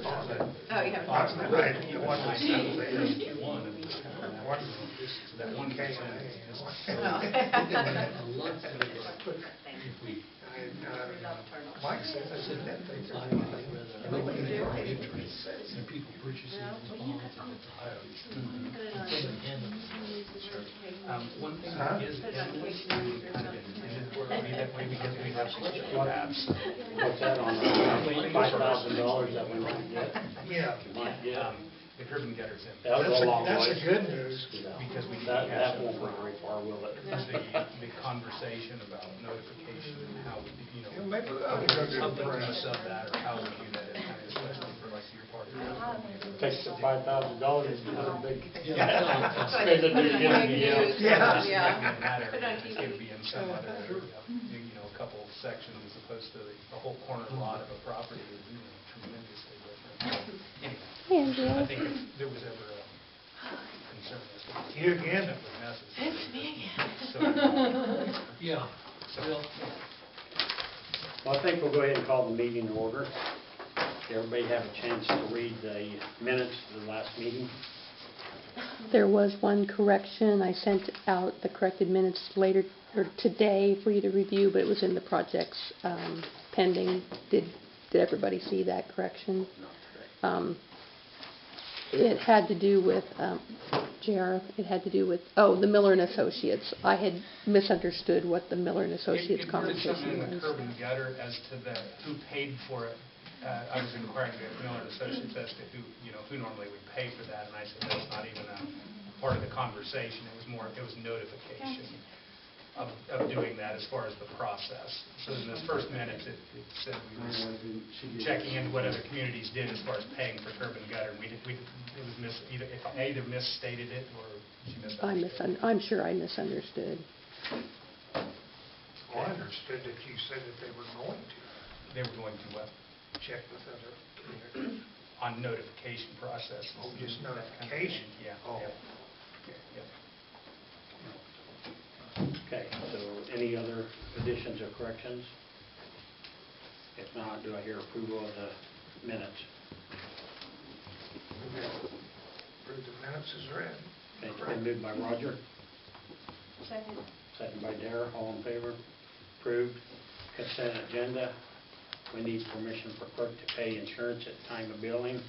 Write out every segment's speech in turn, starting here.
on it. Oh, you haven't. On the right, the one that says there. That one case I Mike says I said that thing's a And people purchasing bonds at the higher. One thing that is kind of intended for me that way because we have such a lapse. What's that on, $5,000 that we might get? Yeah. Might get. The curb and gutters in. That'll go a long way. That's a good news. Because we That have won't go very far, will it? the conversation about notification and how we, Yeah, maybe we ought to go do something the else of that or how we do that is kind of especially for like your part of the Takes the $5,000 and another big. Yeah. Spend it to get it again. Yeah. Yeah. Put it on TV. It's going to be in some other, a couple sections as opposed to the whole corner lot of a property is tremendously different. Anyway, I think if there was ever a concern, that's what You again? simply necessary. It's me again. So, Yeah. Well, Well, I think we'll go ahead and call the meeting to order. Everybody have a chance to read the minutes of the last meeting? There was one correction. I sent out the corrected minutes later, or today, for you to review, but it was in the projects pending. Did everybody see that correction? It had to do with, JR, it had to do with, the Miller and Associates. I had misunderstood what the Miller and Associates It did conversation something in the was. curb and gutter as to who paid for it. I was inquiring with Miller and Associates as to who normally would pay for that, and I said that's not even a part of the conversation. It was notification of doing that as far as the process. So in those first minutes, it said we were checking into what other communities did as far as paying for curb and gutter. It was either misstated it or she misunderstood. I'm sure I misunderstood. Well, I understood that you said that they were going to They were going to check with other communities. on notification process. Oh, just That kind of thing. notification? Yeah. Oh. Yeah. Okay, so any other additions or corrections? If not, do I hear approval of the minutes? Approve the minutes as read. Okay, it's been moved by Roger, Second. second by Dara, all in favor? Approved. Consent agenda. We need permission for clerk to pay insurance at time of billing, to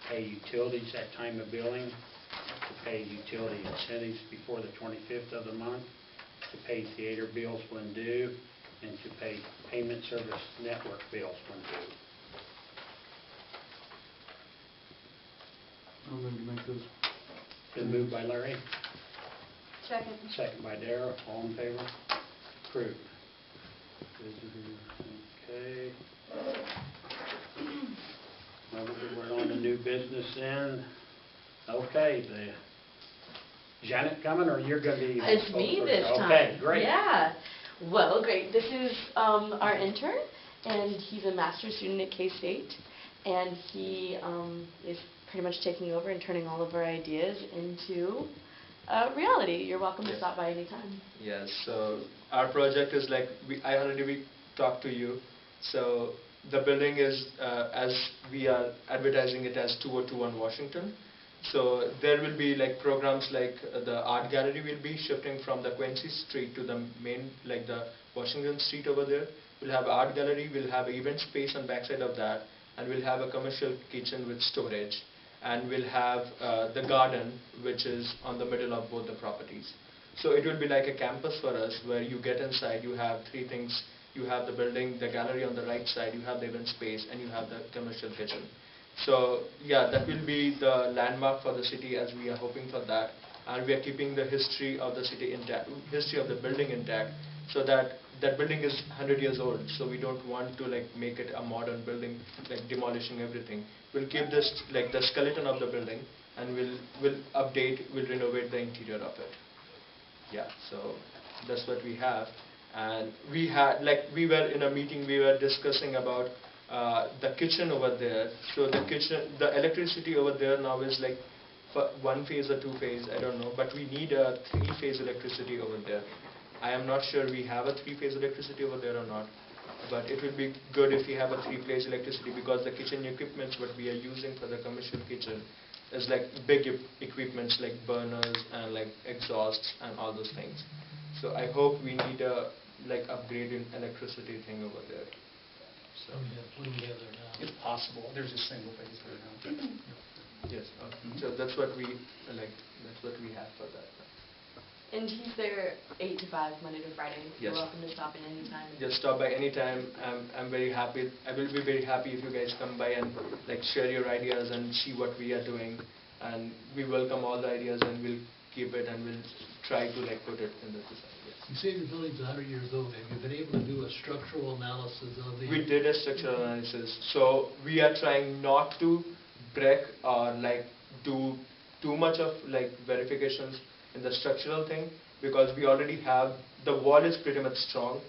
pay utilities at time of billing, to pay utility incentives before the 25th of the month, to pay theater bills when due, and to pay payment service network bills when due. I'm going to make those. Been moved by Larry, Second. second by Dara, all in favor? Approved. Okay. Well, we're on the new business then. Okay, Janet coming, or you're going to be? It's me this time. Okay, great. Yeah. Well, great. This is our intern, and he's a master's student at K-State, and he is pretty much taking over and turning all of our ideas into reality. You're welcome to stop by anytime. Yes, so our project is like, I already talked to you. So the building is, as we are advertising it as 2021 Washington. So there will be like programs like the art gallery will be shifting from the Quincy Street to the main, like the Washington Street over there. We'll have art gallery, we'll have event space on backside of that, and we'll have a commercial kitchen with storage. And we'll have the garden, which is on the middle of both the properties. So it will be like a campus for us, where you get inside, you have three things. You have the building, the gallery on the right side, you have the event space, and you have the commercial kitchen. So yeah, that will be the landmark for the city, as we are hoping for that. And we are keeping the history of the city intact, history of the building intact, so that that building is 100 years old. So we don't want to like make it a modern building, like demolishing everything. We'll keep this like the skeleton of the building, and we'll update, we'll renovate the interior of it. Yeah, so that's what we have. And we had, like, we were in a meeting, we were discussing about the kitchen over there. So the kitchen, the electricity over there now is like one phase or two phase, I don't know, but we need a three-phase electricity over there. I am not sure we have a three-phase electricity over there or not. But it would be good if we have a three-phase electricity, because the kitchen equipments what we are using for the commercial kitchen is like big equipments like burners and like exhausts and all those things. So I hope we need a like upgrade in electricity thing over there. So What do we have there now? If possible, there's a single phase there now. yes, so that's what we like. That's what we have for that. And he's there 8 to 5, Monday to Friday. You're Yes. welcome to stop in anytime. Just stop by anytime. I'm very happy. I will be very happy if you guys come by and like share your ideas and see what we are doing. And we welcome all the ideas and we'll keep it and we'll try to like put it in the design. Yes. You say the building's 100 years old. Have you been able to do a structural analysis of the... We did a structural analysis. So we are trying not to break or like do too much of like verifications in the structural thing, because we already have, the wall is pretty much strong.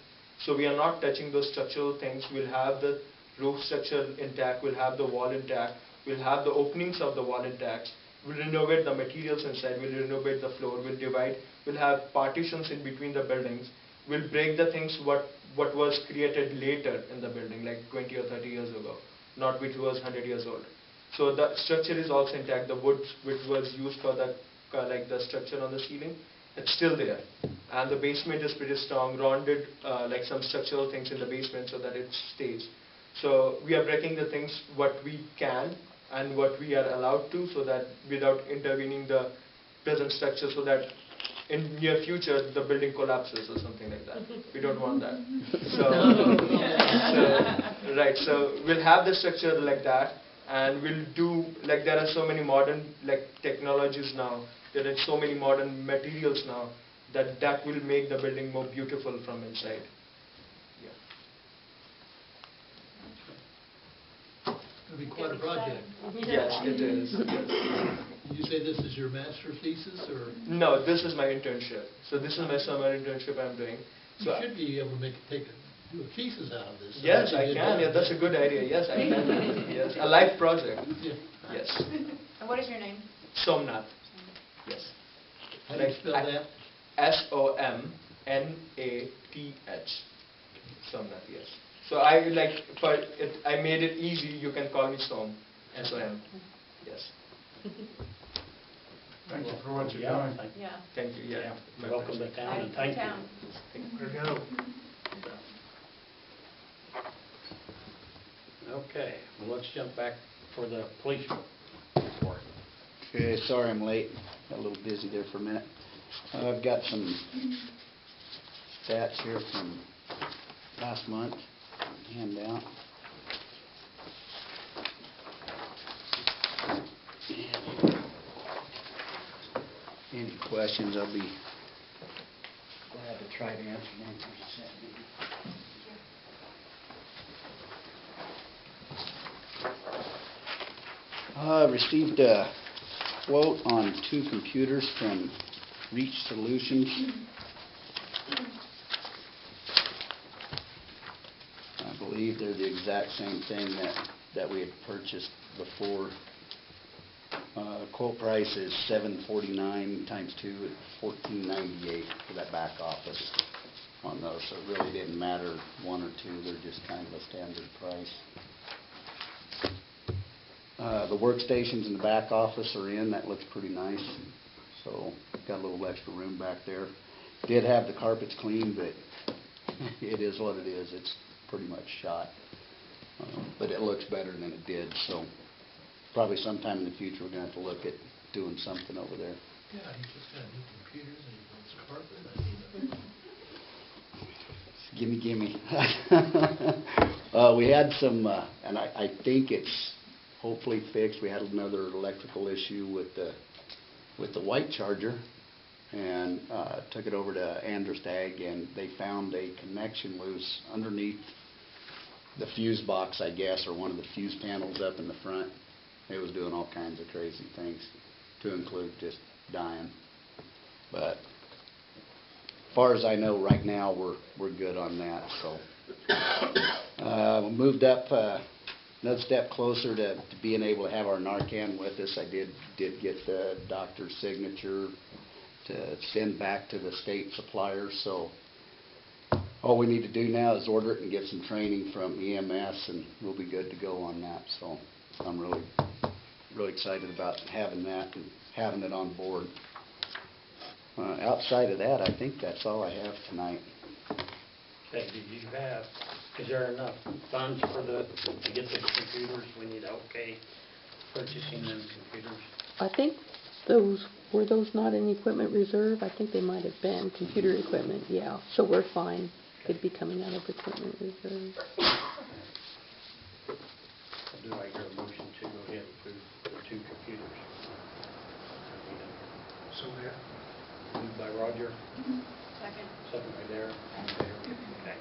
So we are not touching those structural things. We'll have the roof structure intact, we'll have the wall intact, we'll have the openings of the wall intact. We'll renovate the materials inside, we'll renovate the floor, we'll divide, we'll have partitions in between the buildings. We'll break the things what was created later in the building, like 20 or 30 years ago, not which was 100 years old. So the structure is also intact. The wood which was used for the like the structure on the ceiling, it's still there. And the basement is pretty strong, rounded like some structural things in the basement so that it stays. So we are breaking the things what we can and what we are allowed to, so that without intervening the present structure, so that in near future the building collapses or something like that. We don't want that. So we'll have the structure like that, and we'll do like there are so many modern like technologies now. There are so many modern materials now that will make the building more beautiful from inside. Yeah. It'll be quite a project. Yes, it is. Yes. You say this is your master thesis, or? No, this is my internship. So this is my summer internship I'm doing. So You should be able to do a thesis out of this. yes, I can. Yeah, that's a good idea. Yes, I can. Yes, a life project. Yeah. Yes. And what is your name? Somnath. Yes. How do you spell that? Somnath. Somnath, yes. So I like for it. I made it easy. You can call me Som. S-O-M. Yes. Thank you for what you're Yeah, doing. Yeah. Thank you. Yeah. My Welcome pleasure. to town, and thank you. Town. There you go. Okay, well, let's jump back for the police report. Okay, sorry I'm late. Got a little busy there for a minute. I've got some stats here from last month, hand out. Any questions, I'll be glad to try to answer them. Received a quote on 2 computers from Reach Solutions. I believe they're the exact same thing that we had purchased before. Quote price is $749 times 2 at $1498 for that back office on those. So it really didn't matter 1 or 2, they're just kind of a standard price. The workstations in the back office are in. That looks pretty nice. So got a little extra room back there. Did have the carpets cleaned, but it is what it is. It's pretty much shot. But it looks better than it did. So probably sometime in the future we're going to have to look at doing something over there. Yeah, he just got new computers and he wants carpet. Gimme. We had some, and I think it's hopefully fixed. We had another electrical issue with the white charger, and took it over to Androstag, and they found a connection loose underneath the fuse box, I guess, or one of the fuse panels up in the front. It was doing all kinds of crazy things, to include just dying. But as far as I know, right now we're good on that. So we moved up another step closer to being able to have our Narcan with us. I did get the doctor's signature to send back to the state suppliers. So All we need to do now is order it and get some training from EMS, and we'll be good to go on that. So I'm really excited about having that and having it on board. Outside of that, I think that's all I have tonight. Okay, is there enough funds to get the computers? We need purchasing them computers. I think were those not in equipment reserve? I think they might have been computer equipment, yeah. So we're fine. Could be coming out of equipment reserve. Do I hear a motion to go ahead and approve the 2 computers? So, yeah. Moved by Roger, Second. second by Darrell. Okay.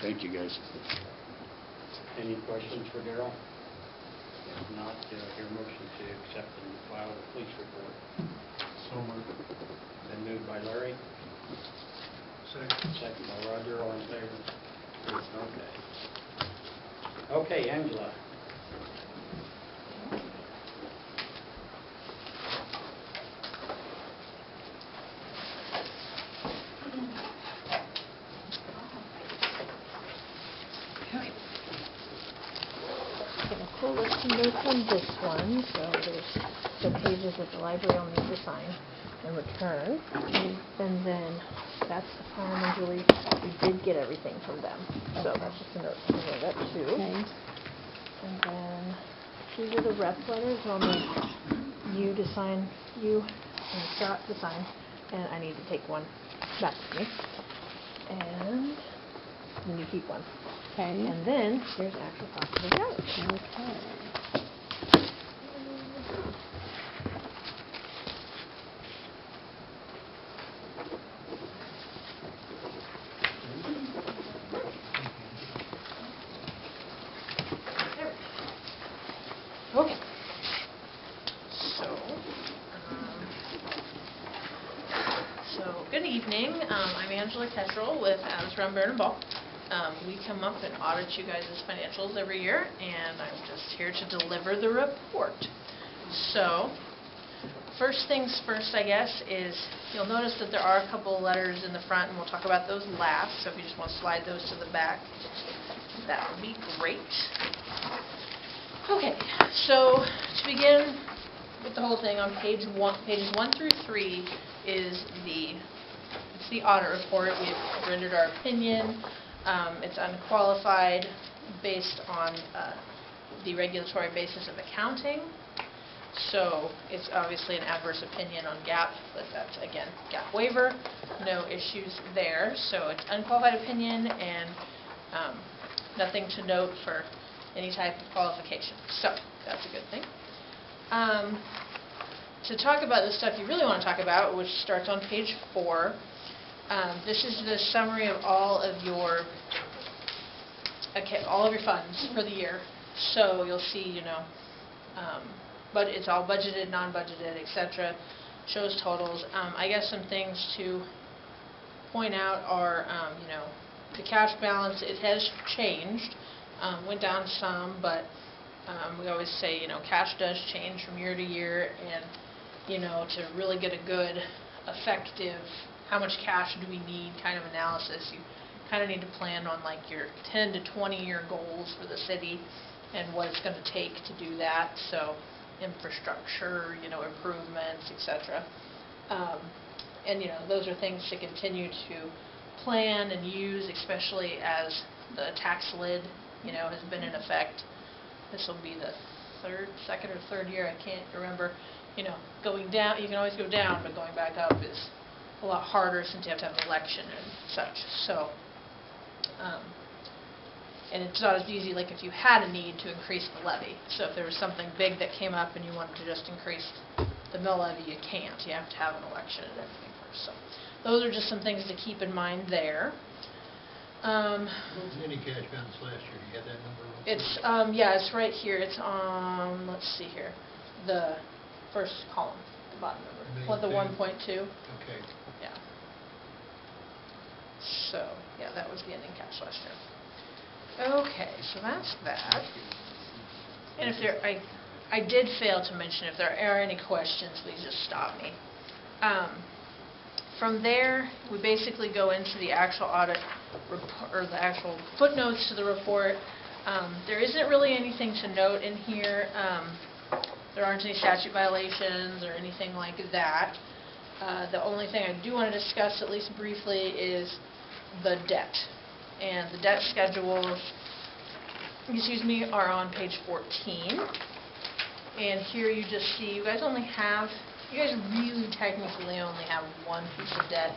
Thank you, guys. Any questions for Darrell? If not, do I hear a motion to accept and file the police report? So moved. Then moved by Larry, Second. second by Roger, all in favor? Okay. Okay, Angela. Gonna pull some notes on this one, so there's the pages that the library will need to sign and return. And then that's the form, and Julie, we did get everything from them. So that's just a note to know that too. Okay. And then these are the rep letters. I'll need you to sign, you and Scott to sign, and I need to take one back with me. And then you keep one. Okay. And then there's actual copies of the ballot. Okay. Okay. So, good evening. I'm Angela Kettrell with Adams Brown Baird and Ball. We come up and audit you guys' financials every year, and I'm just here to deliver the report. So, first things first, I guess, is you'll notice that there are a couple of letters in the front, and we'll talk about those last. So if you just want to slide those to the back, that would be great. Okay, so to begin with the whole thing, on pages 1 through 3 is the audit report. We've rendered our opinion. It's unqualified based on the regulatory basis of accounting. So it's obviously an adverse opinion on GAAP, but that's, again, GAAP waiver. No issues there. So it's unqualified opinion and nothing to note for any type of qualification. So that's a good thing. To talk about the stuff you really want to talk about, which starts on page 4, this is the summary of all of your funds for the year. So you'll see, but it's all budgeted, non-budgeted, etc. Shows totals. I guess some things to point out are, the cash balance. It has changed. Went down some, but we always say, cash does change from year to year, and to really get a good, effective, how much cash do we need kind of analysis, you kind of need to plan on like your 10 to 20 year goals for the city and what it's going to take to do that. So infrastructure, improvements, etc. And those are things to continue to plan and use, especially as the tax lid, has been in effect. This will be the second or third year, I can't remember. Going down, you can always go down, but going back up is a lot harder since you have to have an election and such. So, and it's not as easy like if you had a need to increase the levy. So if there was something big that came up and you wanted to just increase the mill levy, you can't. You have to have an election and everything first. So those are just some things to keep in mind there. What was any cash balance last year? Do you have that number? It's, it's right here. It's on, let's see here, the first column, the bottom number. What, the 1.2? Okay. Yeah. So, yeah, that was the ending cash last year. Okay, so that's that. And if there, I did fail to mention, if there are any questions, please just stop me. From there, we basically go into the actual audit, or the actual footnotes to the report. There isn't really anything to note in here. There aren't any statute violations or anything like that. The only thing I do want to discuss, at least briefly, is the debt. And the debt schedules, are on page 14. And here you just see, you guys really technically only have one piece of debt,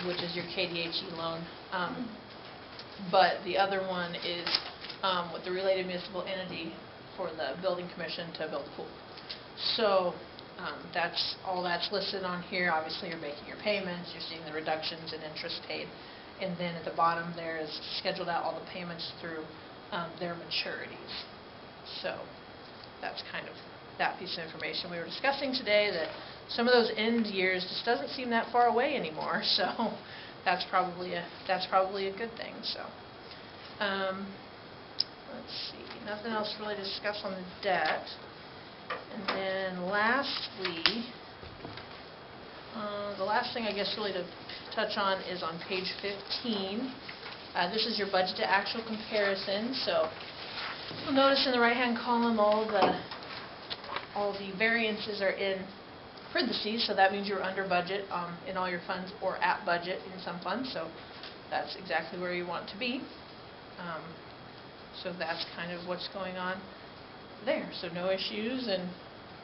which is your KDHE loan. But the other one is with the related municipal entity for the building commission to build a pool. So that's all that's listed on here. Obviously, you're making your payments, you're seeing the reductions in interest paid. And then at the bottom there is scheduled out all the payments through their maturities. So that's kind of that piece of information we were discussing today, that some of those end years just doesn't seem that far away anymore. So that's probably a good thing. So let's see, nothing else really to discuss on the debt. And then lastly, the last thing I guess really to touch on is on page 15. This is your budget to actual comparison. So you'll notice in the right-hand column all the variances are in parentheses, so that means you're under budget in all your funds or at budget in some funds. So that's exactly where you want to be. So that's kind of what's going on there. So no issues and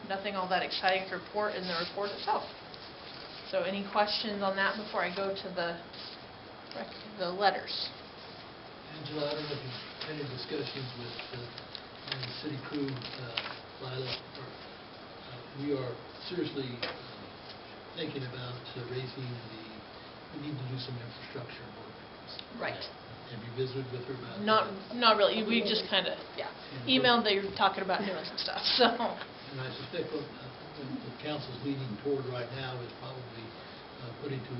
nothing all that exciting to report in the report itself. So any questions on that before I go to the letters? Angela, I don't know if you've had any discussions with the city crew, Lila. We are seriously thinking about raising we need to do some infrastructure work. Right. Have you visited with her about that? Not really. We just kind of, emailed that you're talking about doing some stuff, so. And I suspect what the council's leaning toward right now is probably putting to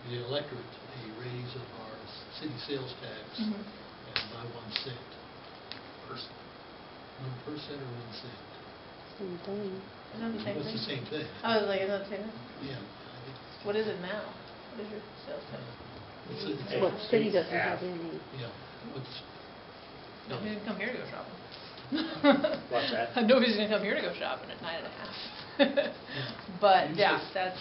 the electorate a raise of our city sales tax and by 1 cent. 1% or 1 cent? Same thing. Isn't it the same It's thing? the same thing. I was like, is that the same thing? Yeah. What is it now? What is your sales tax? Well, the city doesn't have any. Yeah. What's, Nobody's gonna come here to go shopping. What's that? Nobody's gonna come here to go shopping at 9.5. But yeah, that's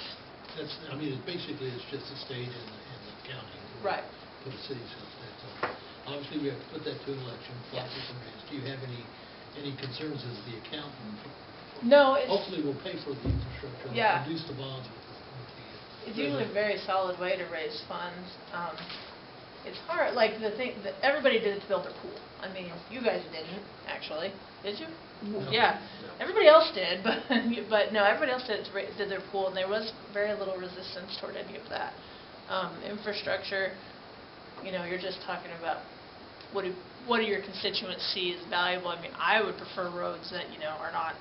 I mean, basically, it's just the state and the county. right. Put a city sales tax on. Obviously, we have to put that to an election. Yes. Do you have any concerns as the accountant? No, it's Hopefully, we'll pay for the infrastructure. Yeah. Reduce the bonds with the. It's usually a very solid way to raise funds. It's hard, like the thing that everybody did it to build their pool. I mean, you guys didn't actually, did you? No. Yeah, everybody else did, but no, everybody else did their pool, and there was very little resistance toward any of that. Infrastructure, you're just talking about what do your constituents see as valuable. I mean, I would prefer roads that are not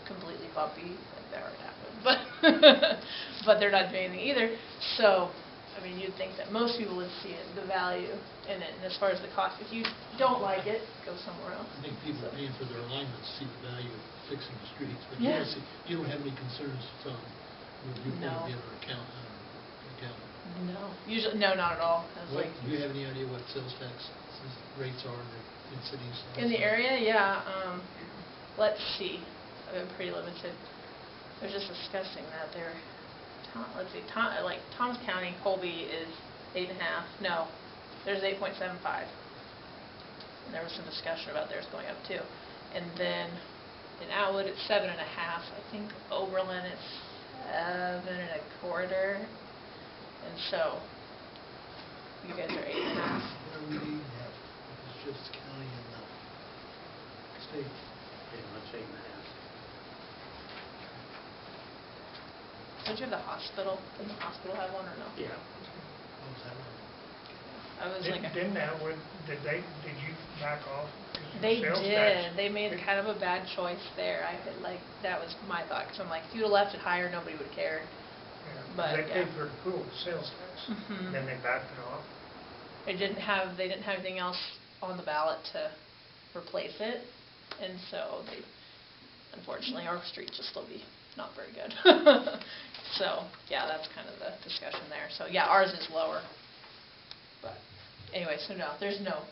completely bumpy, like that already happened, but they're not doing anything either. So, I mean, you'd think that most people would see the value in it. And as far as the cost, if you don't like it, go somewhere else. I think people paying for their alignments see the value of fixing the streets, but Yeah. you don't have any concerns from your viewpoint No. of being an accountant. No, usually no, not at all. It's like Do you have any idea what sales tax rates are in cities? in the area, yeah. Let's see. I've been pretty limited. I was just discussing that there. Let's see. Like Thomas County, Colby is 8.5. No, there's 8.75. And there was some discussion about theirs going up too. And then in Atwood it's 7.5. I think Oberlin it's 7.25. And so you guys are 8.5. What are we eating at? It's just county and the state. Pretty much 8.5. Don't you have the hospital? Does the hospital have one or no? Yeah. What was that one? I was like, Did you back off? they Sales did. tax. They made kind of a bad choice there. That was my thought. Because I'm like, if you'd have left it higher, nobody would care. Yeah, But, they yeah. paid for the pool sales tax, Mhm. then they backed it off. They didn't have anything else on the ballot to replace it, and so unfortunately, our streets will still be not very good. So, yeah, that's kind of the discussion there. So, yeah, ours is lower. But anyway, so no, there's no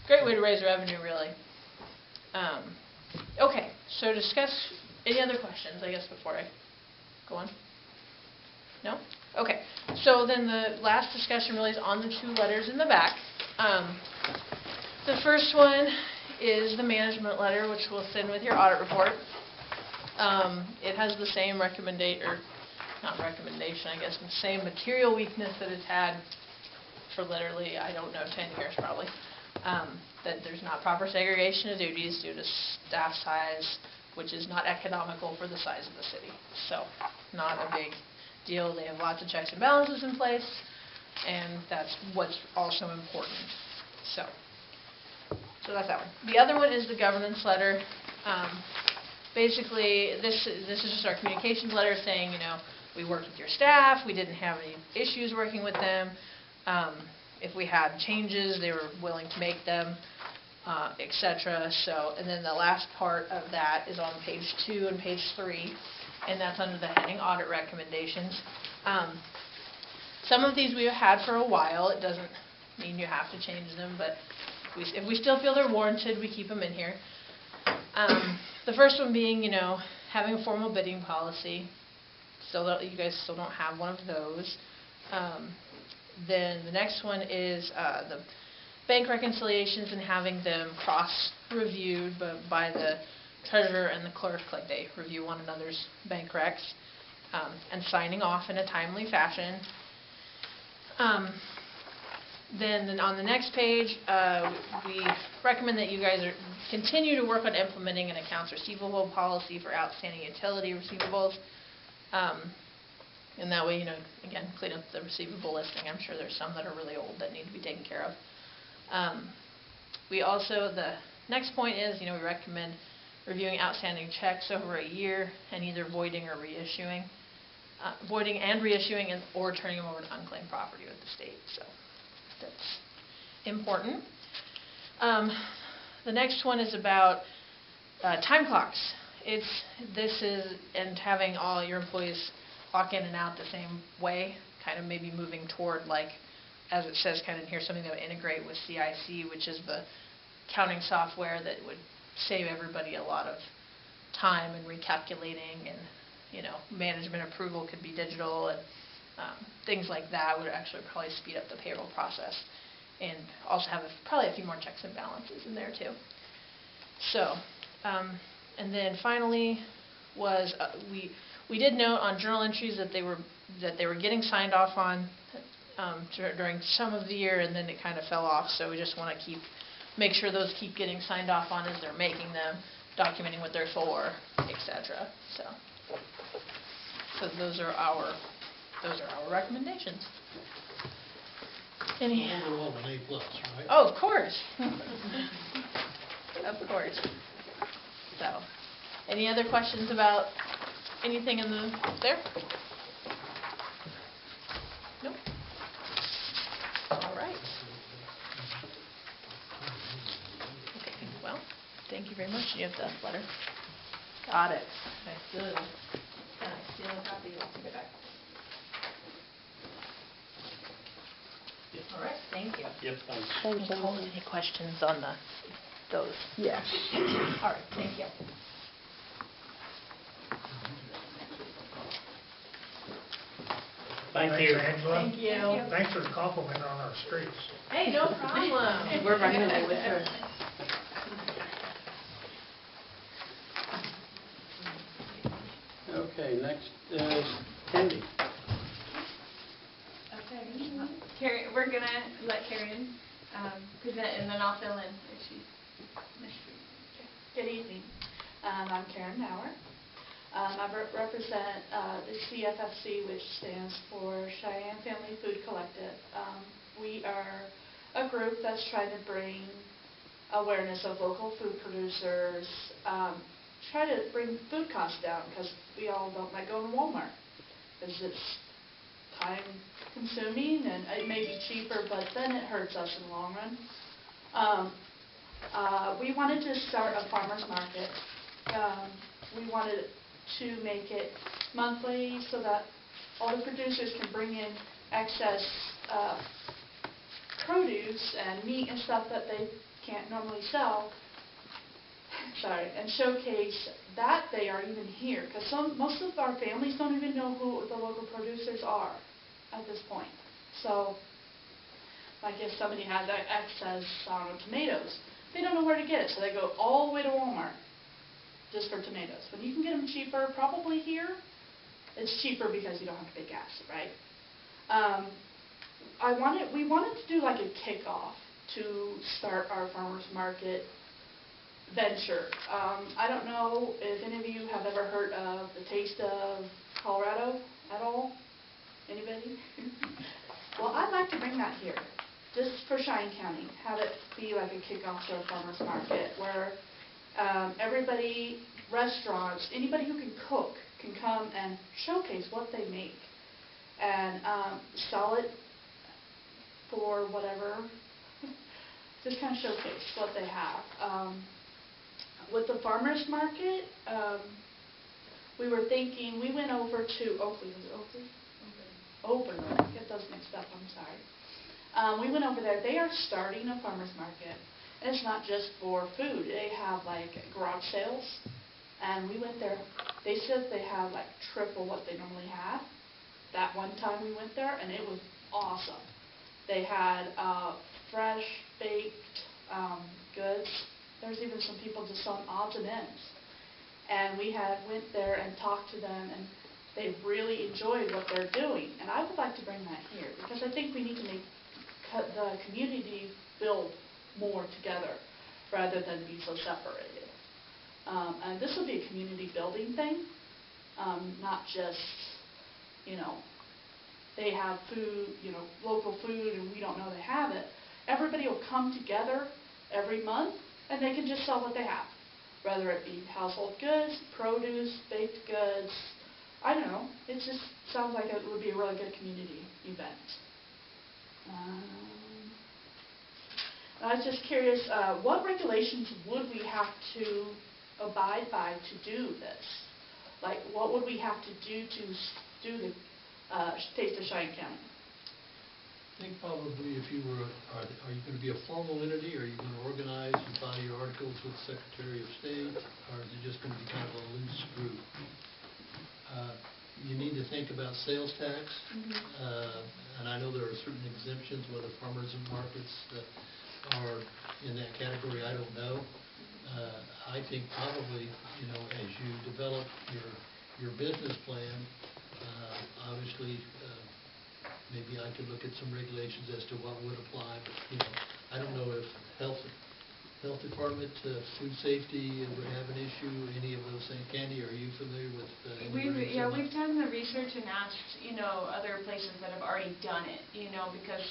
great way to raise revenue, really. Okay, so discuss, any other questions, I guess, before I go on? No? Okay, so then the last discussion really is on the 2 letters in the back. The first one is the management letter, which we'll send with your audit report. It has the same not recommendation, I guess, the same material weakness that it's had for literally, I don't know, 10 years probably. That there's not proper segregation of duties due to staff size, which is not economical for the size of the city. So, not a big deal. They have lots of checks and balances in place, and that's what's also important. So that's that one. The other one is the governance letter. Basically, this is just our communications letter saying, we worked with your staff, we didn't have any issues working with them. If we had changes, they were willing to make them, etc. So, and then the last part of that is on page 2 and page 3, and that's under the heading audit recommendations. Some of these we've had for a while. It doesn't mean you have to change them, but if we still feel they're warranted, we keep them in here. The first one being, having a formal bidding policy. You guys still don't have one of those. Then the next one is the bank reconciliations and having them cross-reviewed by the treasurer and the clerk, like they review one another's bank recs, and signing off in a timely fashion. Then on the next page, we recommend that you guys continue to work on implementing an accounts receivable policy for outstanding utility receivables. And that way, again, clean up the receivable listing. I'm sure there's some that are really old that need to be taken care of. The next point is, we recommend reviewing outstanding checks over a year and either voiding and reissuing or turning them over to unclaimed property with the state. So that's important. The next one is about time clocks. And having all your employees clock in and out the same way, kind of maybe moving toward, as it says kind of in here, something that would integrate with CIC, which is the accounting software that would save everybody a lot of time and recalculating, and management approval could be digital, and things like that would actually probably speed up the payroll process, and also have probably a few more checks and balances in there too. So, and then finally was we did note on journal entries that they were getting signed off on during some of the year, and then it kind of fell off. So we just want to make sure those keep getting signed off on as they're making them, documenting what they're for, etc. So those are our recommendations. Overall, an A+, right? Oh, of course. Of course. So, any other questions about anything there? Nope. All right. Okay, well, thank you very much. You have the letter. Got it. Okay, good. Can I steal a copy? I'll take it back. All right, thank you. Yep, thanks. Thank you. Hold any questions on those? Yeah. All right, thank you. Thank Thanks, you. Angela. Thank you. Thanks for the compliment on our streets. Hey, no problem. We're recommending with her. Okay, next is Candy. Okay. We're going to let Karen present, and then I'll fill in if she's missed. Good evening. I'm Karen Maurer. I represent the CFFC, which stands for Cheyenne Family Food Collective. We are a group that's trying to bring awareness of local food producers, try to bring food costs down, because we all don't like going to Walmart, because it's time consuming and it may be cheaper, but then it hurts us in the long run. We wanted to start a farmer's market. We wanted to make it monthly so that all the producers can bring in excess produce and meat and stuff that they can't normally sell. Sorry, and showcase that they are even here, because most of our families don't even know who the local producers are at this point. So, like if somebody has excess tomatoes, they don't know where to get it, so they go all the way to Walmart just for tomatoes. When you can get them cheaper, probably here, it's cheaper because you don't have to pay gas, right? We wanted to do like a kickoff to start our farmers market venture. I don't know if any of you have ever heard of the Taste of Colorado at all? Anybody? Well, I'd like to bring that here, just for Cheyenne County. Have it be like a kickoff to a farmers market where everybody, restaurants, anybody who can cook can come and showcase what they make and sell it for whatever. Just kind of showcase what they have. With the farmers market, we were thinking, we went over to Oakley. Was it Oakley? Open. Get those mixed up, I'm sorry. We went over there. They are starting a farmers market. And it's not just for food. They have like garage sales. And we went there. They said they have like triple what they normally have. That one time we went there, and it was awesome. They had fresh baked goods. There's even some people just selling odds and ends. And we went there and talked to them, and they really enjoyed what they're doing. And I would like to bring that here, because I think we need to make the community build more together rather than be so separated. And this will be a community building thing, not just, they have food, local food, and we don't know they have it. Everybody will come together every month, and they can just sell what they have, whether it be household goods, produce, baked goods. I don't know. It just sounds like it would be a really good community event. I was just curious, what regulations would we have to abide by to do this? Like, what would we have to do the Taste of Cheyenne County? I think probably if you were, are you going to be a formal entity? Are you going to organize and file your articles with the Secretary of State? Or is it just going to be kind of a loose group? You need to think about sales tax. And I know there are certain exemptions, whether farmers and markets that are in that category, I don't know. I think probably, as you develop your business plan, obviously, maybe I could look at some regulations as to what would apply, but, I don't know if health department, food safety would have an issue, any of those things. Candy, are you familiar with any regs on that? We've done the research and asked, other places that have already done it, because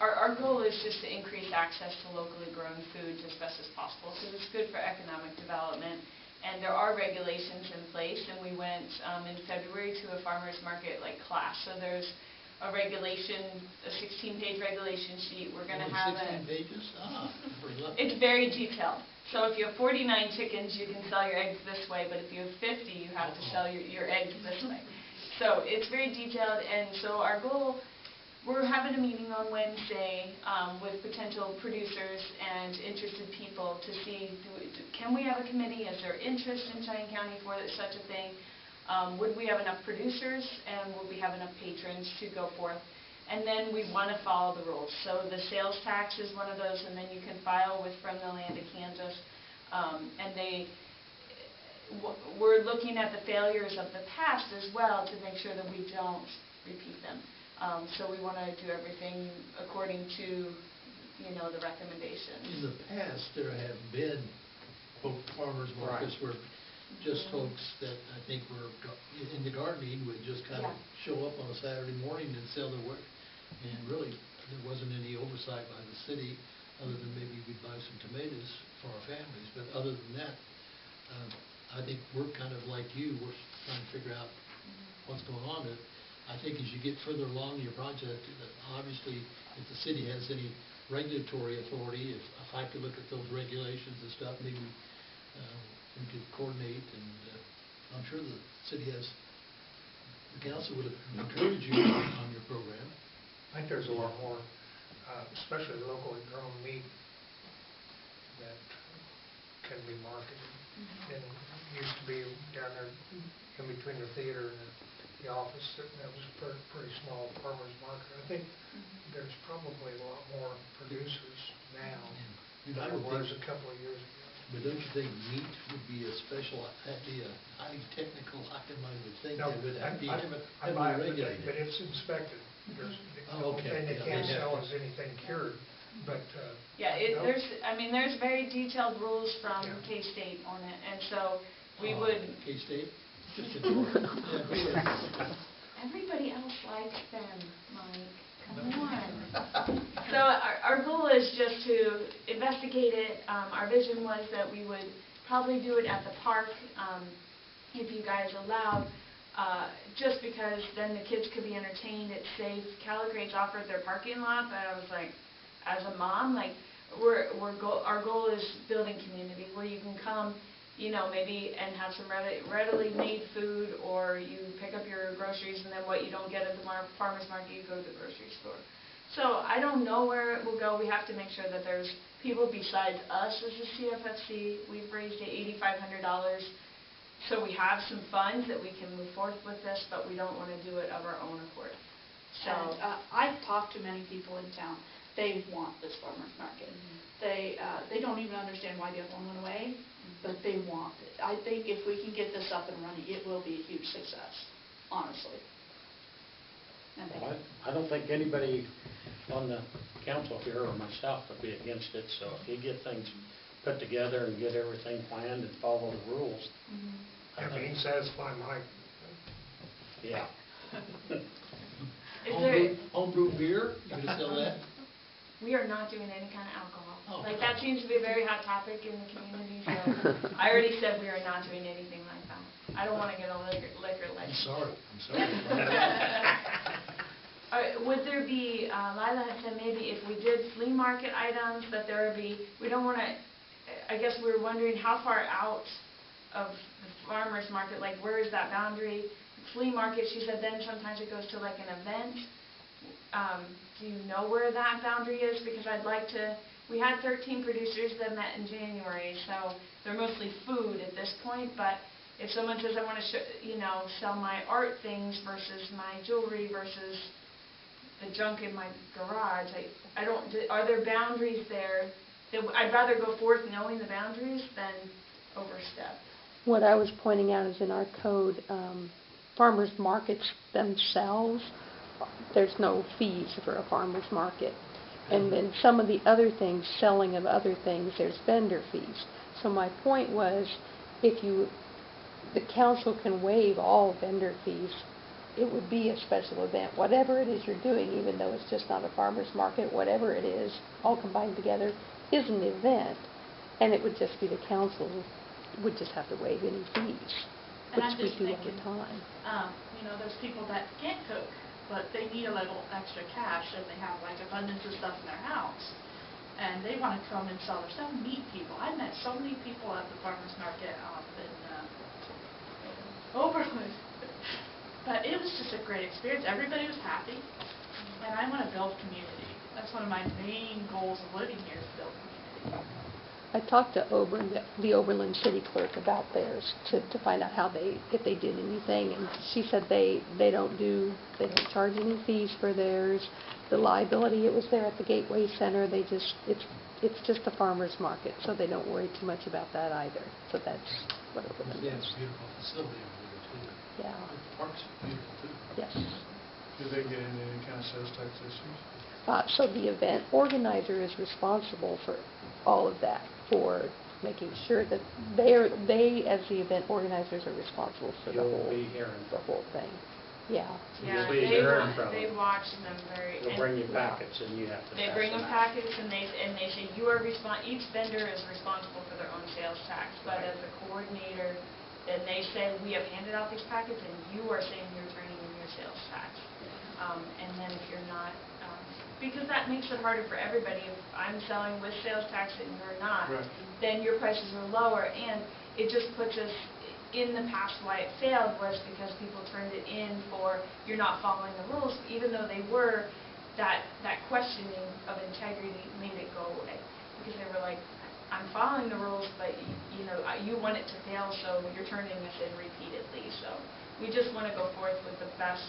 our goal is just to increase access to locally grown foods as best as possible, because it's good for economic development. And there are regulations in place, and we went in February to a farmer's market class. So there's a regulation, a 16-page regulation sheet. We're going to have 16 pages? It's very detailed. So if you have 49 chickens, you can sell your eggs this way, but if you have 50, you have to sell your eggs this way. So it's very detailed, and so our goal, we're having a meeting on Wednesday with potential producers and interested people to see, can we have a committee? Is there interest in Cheyenne County for such a thing? Would we have enough producers, and would we have enough patrons to go forth? And then we want to follow the rules. So the sales tax is one of those, and then you can file with From the Land of Kansas. And we're looking at the failures of the past as well to make sure that we don't repeat them. So we want to do everything according to, the recommendations. In the past, there have been, quote, farmers markets where just folks that I think were in the gardening would just kind of show up on a Saturday morning and sell their work. And really, there wasn't any oversight by the city, other than maybe we'd buy some tomatoes for our families. But other than that, I think we're kind of like you. We're trying to figure out what's going on. I think as you get further along in your project, obviously, if the city has any regulatory authority, if I could look at those regulations and stuff, maybe we could coordinate and I'm sure the city has, the council would encourage you on your program. I think there's a lot more, especially locally grown meat that can be marketed. And it used to be down there in between the theater and the office, that was a pretty small farmer's market. I think there's probably a lot more producers now than there was a couple of years ago. But don't you think meat would be a special, that'd be a highly technical item, I would think, No, that would have to be I heavily buy it, regulated. but it's inspected. There's, the Oh, only okay. thing they Yeah, can't yeah. sell is anything cured, but, Yeah, no. there's very detailed rules from Yeah. K-State on it, and so we would, K-State? Just important. Yeah, go ahead. everybody else likes them, Mike, come on. So our goal is just to investigate it. Our vision was that we would probably do it at the park, if you guys allowed, just because then the kids could be entertained, it's safe. Caligrates offered their parking lot, but I was like, as a mom, like, our goal is building community where you can come, you know, maybe and have some readily made food, or you pick up your groceries and then what you don't get at the farmer's market, you go to the grocery store. So I don't know where it will go. We have to make sure that there's people besides us as a CFFC. We've raised $8,500. So we have some funds that we can move forth with this, but we don't want to do it of our own accord. So And I've talked to many people in town. They want this farmer's market. They don't even understand why the other one went away, but they want it. I think if we can get this up and running, it will be a huge success, honestly. And Well, I don't think anybody on the council here or myself would be against it, so if you get things put together and get everything planned and follow the rules. I mean, satisfy Mike. Yeah. is there, Homebrew beer, you gonna sell that? we are not doing any kind of alcohol. Oh. Like, that seems to be a very hot topic in the community, so I already said we are not doing anything like that. I don't want to get a liquor I'm license. sorry. Would there be, Lila had said maybe if we did flea market items, that there would be, we don't want to, I guess we were wondering how far out of the farmer's market, like where is that boundary? Flea market, she said then sometimes it goes to like an event. Do you know where that boundary is? Because I'd like to, we had 13 producers that met in January, so they're mostly food at this point, but if someone says I want to, sell my art things versus my jewelry versus the junk in my garage, I don't, are there boundaries there? I'd rather go forth knowing the boundaries than overstep. What I was pointing out is in our code, farmers markets themselves, there's no fees for a farmer's market. And then some of the other things, selling of other things, there's vendor fees. So my point was, the council can waive all vendor fees. It would be a special event. Whatever it is you're doing, even though it's just not a farmer's market, whatever it is, all combined together, is an event. And it would just be the council would just have to waive any fees, And I'm which we just do all the thinking, time. There's people that can't cook, but they need a little extra cash and they have like abundance of stuff in their house. And they want to come and sell their stuff, meet people. I met so many people at the farmer's market in Oberlin. But it was just a great experience. Everybody was happy. And I want to build community. That's one of my main goals of living here, is to build community. I talked to the Oberlin city clerk about theirs to find out if they did anything, and she said they don't charge any fees for theirs. The liability, it was there at the Gateway Center. It's just a farmer's market, so they don't worry too much about that either. So that's what Oberlin Yeah, does. it's a beautiful facility over there too. Yeah. The park's beautiful too. Yes. Do they get into any kind of sales tax issues? So the event organizer is responsible for all of that, for making sure that they as the event organizers are responsible for You'll be hearing the whole thing. Yeah. Yeah, You'll be hearing from they them. watch them very. They'll bring you packets and you have to They pass bring them them out. packets and they say you are each vendor is responsible for their own sales tax, but as a coordinator, then they say we have handed out these packets and you are saying you're turning in your sales tax. And then if you're not, because that makes it harder for everybody. If I'm selling with sales tax and you're not, Right. then your prices are lower, and it just puts us in the past, why it failed was because people turned it in for, you're not following the rules, even though they were, that questioning of integrity made it go away. Because they were like, I'm following the rules, but you want it to fail, so you're turning this in repeatedly. So we just want to go forth with the best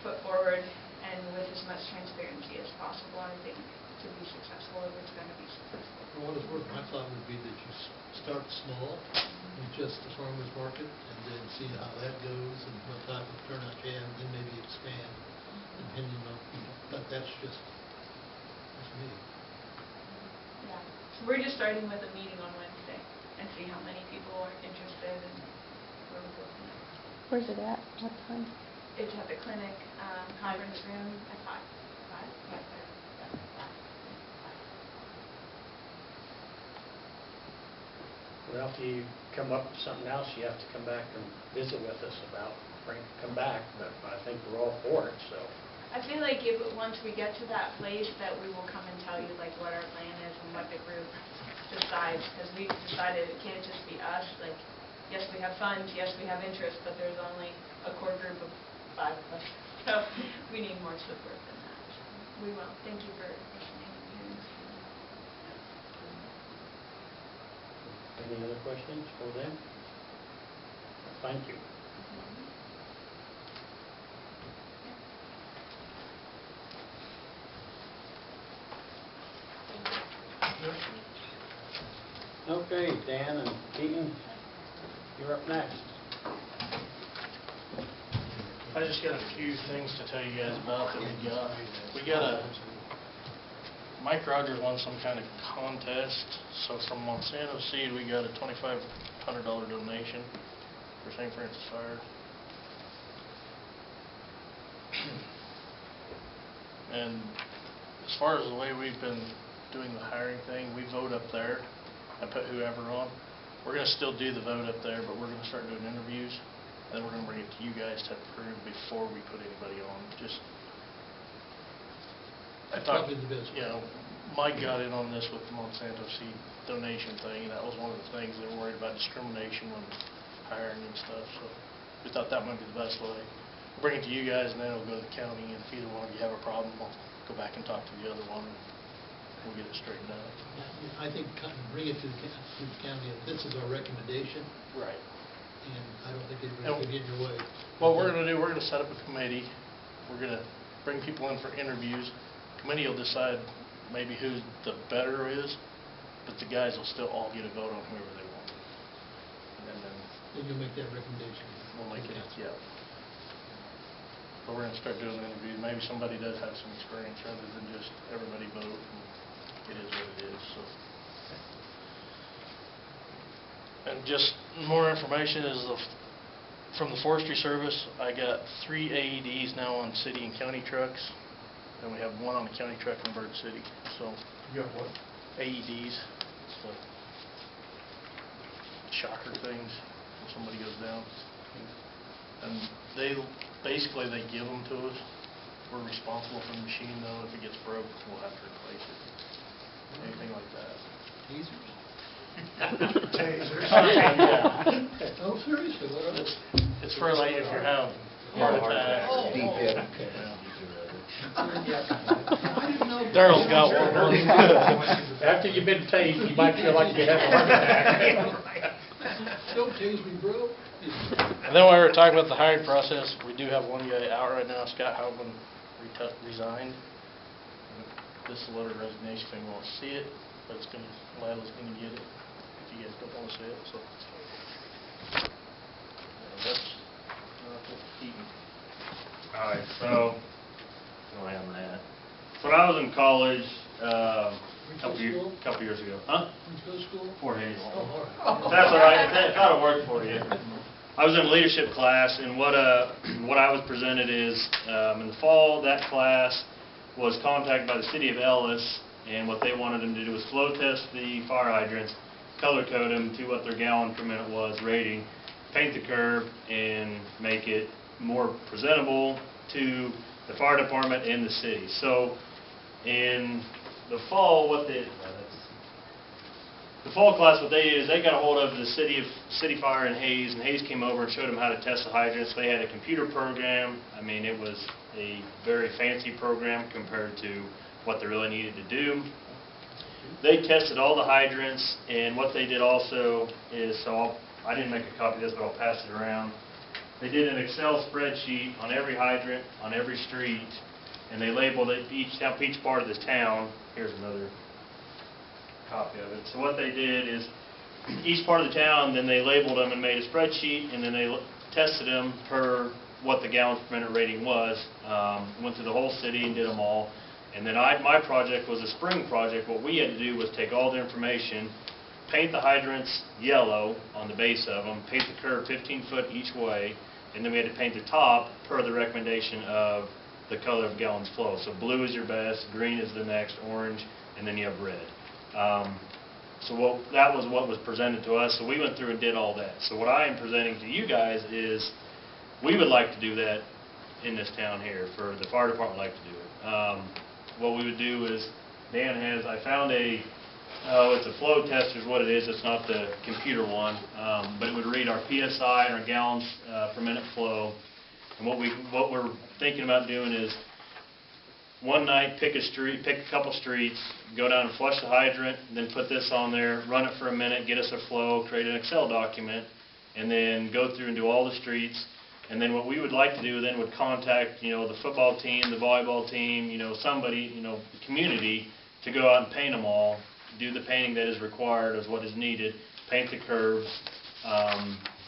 foot forward and with as much transparency as possible. I think to be successful, if it's going to be successful. For what it's worth, my thought would be that you start small with just the farmer's market and then see how that goes and what type of turnout you have, and then maybe expand depending on, but that's just me. Yeah. So we're just starting with a meeting on Wednesday and see how many people are interested and where we go from there. Where's it at? What time? It's at the clinic conference room at 5. 5? Yeah. Well, if you come up with something else, you have to come back and visit with us about, come back, but I think we're all for it, so. I feel like once we get to that place, that we will come and tell you like what our plan is and what the group decides, because we've decided it can't just be us. Like, yes, we have funds, yes, we have interest, but there's only a core group of 5 of us, so we need more support than that. So we will. Thank you for listening and hearing us. Any other questions for them? Thank you. Okay, Dan and Keaton, you're up next. I just got a few things to tell you guys about that we got. We got Mike Rogers won some kind of contest, so from Monsanto Seed we got a $2,500 donation for St. Francis Fire. And as far as the way we've been doing the hiring thing, we vote up there and put whoever on. We're going to still do the vote up there, but we're going to start doing interviews, and then we're going to bring it to you guys to approve before we put anybody on. That's probably the best. You know, Mike got in on this with the Monsanto Seed donation thing, and that was one of the things they were worried about, discrimination when hiring and stuff, so we thought that might be the best way. We'll bring it to you guys, and then it'll go to the county, and if either one of you have a problem, we'll go back and talk to the other one, and we'll get it straightened out. I think bring it to the county, this is our recommendation, Right. and I don't think anybody can get in your way. What we're going to do, we're going to set up a committee. We're going to bring people in for interviews. Committee will decide maybe who the better is, but the guys will still all get a vote on whoever they want. And then you'll make that recommendation. we'll make it, yeah. But we're going to start doing the interviews. Maybe somebody does have some experience rather than just everybody vote, and it is what it is, so. And just more information is from the Forestry Service, I got 3 AEDs now on city and county trucks, and we have 1 on the county truck in Bird City. So You have what? AEDs, it's like shocker things when somebody goes down. And they give them to us. We're responsible for the machine though. If it gets broke, we'll have to replace it. Anything like that. Teasers? Tasers. Yeah. Oh, seriously, what are those? It's for like if you're having heart attack. Oh. Daryl's got one. After you've been tased, you might feel like you have a heart attack. Don't tase me, bro. And then while we were talking about the hiring process, we do have one guy out right now, Scott Houghton resigned. This is a letter of resignation, if you want to see it, but Lila's going to get it if you guys don't want to see it, so. That's Keaton. All right, so where am I at? When I was in college, a couple years ago. Huh? Did you go to school? Fort Hazel. Oh, all right. That's all right. That'll work for you. I was in a leadership class, and what I was presented is in the fall, that class was contacted by the city of Ellis, and what they wanted them to do was flow test the fire hydrants, color code them to what their gallon per minute was rating, paint the curb, and make it more presentable to the fire department and the city. So in the fall, The fall class, what they did is they got a hold of the city fire in Hayes, and Hayes came over and showed them how to test the hydrants. They had a computer program. I mean, it was a very fancy program compared to what they really needed to do. They tested all the hydrants, and what they did also is, I didn't make a copy of this, but I'll pass it around. They did an Excel spreadsheet on every hydrant, on every street, and they labeled it each part of the town. Here's another copy of it. So what they did is, each part of the town, then they labeled them and made a spreadsheet, and then they tested them per what the gallons per minute rating was. Went through the whole city and did them all. And then my project was a spring project. What we had to do was take all the information, paint the hydrants yellow on the base of them, paint the curve 15 foot each way, and then we had to paint the top per the recommendation of the color of gallons flow. So blue is your best, green is the next, orange, and then you have red. That was what was presented to us, so we went through and did all that. So what I am presenting to you guys is, we would like to do that in this town here, for the fire department would like to do it. What we would do is, Dan has, I found it's a flow tester is what it is, it's not the computer one, but it would read our PSI and our gallons per minute flow. And what we're thinking about doing is, one night, pick a couple streets, go down and flush the hydrant, and then put this on there, run it for a minute, get us a flow, create an Excel document, and then go through and do all the streets. And then what we would like to do then would contact, the football team, the volleyball team, somebody, the community, to go out and paint them all, do the painting that is required as what is needed, paint the curves,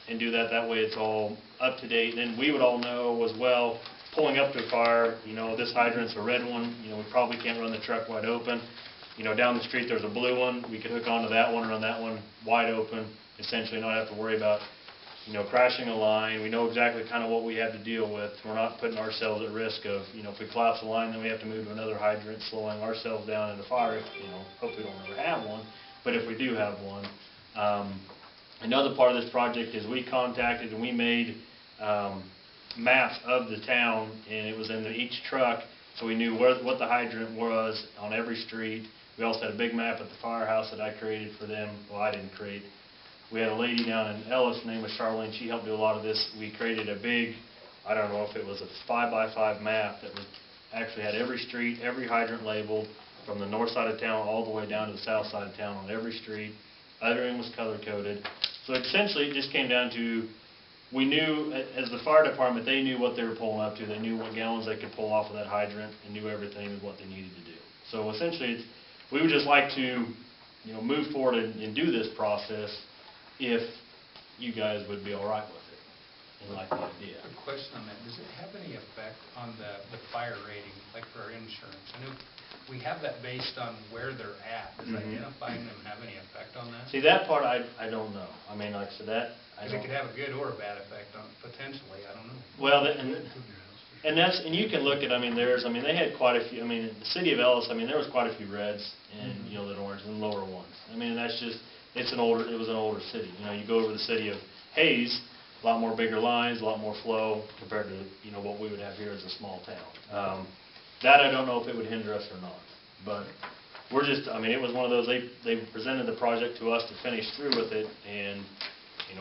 and do that. That way it's all up to date. And then we would all know as well, pulling up to a fire, this hydrant's a red one, we probably can't run the truck wide open. Down the street there's a blue one, we could hook onto that one and run that one wide open, essentially not have to worry about, crashing a line. We know exactly kind of what we have to deal with. We're not putting ourselves at risk of, if we collapse a line, then we have to move to another hydrant, slowing ourselves down in the fire. Hopefully we don't ever have one, but if we do have one. Another part of this project is we contacted and we made maps of the town, and it was in each truck, so we knew what the hydrant was on every street. We also had a big map at the firehouse that I created for them. Well, I didn't create. We had a lady down in Ellis, her name was Charlene. She helped do a lot of this. We created a big, I don't know if it was a 5x5 map that actually had every street, every hydrant labeled, from the north side of town all the way down to the south side of town on every street. Everything was color-coded. So essentially it just came down to, we knew, as the fire department, they knew what they were pulling up to. They knew what gallons they could pull off of that hydrant and knew everything of what they needed to do. So essentially, we would just like to, move forward and do this process if you guys would be all right with it and like the idea. A question on that, does it have any effect on the fire rating, like for our insurance? I know we have that based on where they're at. Does identifying them have any effect on that? See, that part I don't know. I mean, like I said, that I don't. It could have a good or a bad effect on, potentially, I don't know. Well, and you can look at, they had quite a few, the city of Ellis, there was quite a few reds and, the orange and lower ones. That's just, it was an older city. You go over the city of Hayes, a lot more bigger lines, a lot more flow compared to, what we would have here as a small town. That I don't know if it would hinder us or not. But we're just, it was one of those, they presented the project to us to finish through with it, and,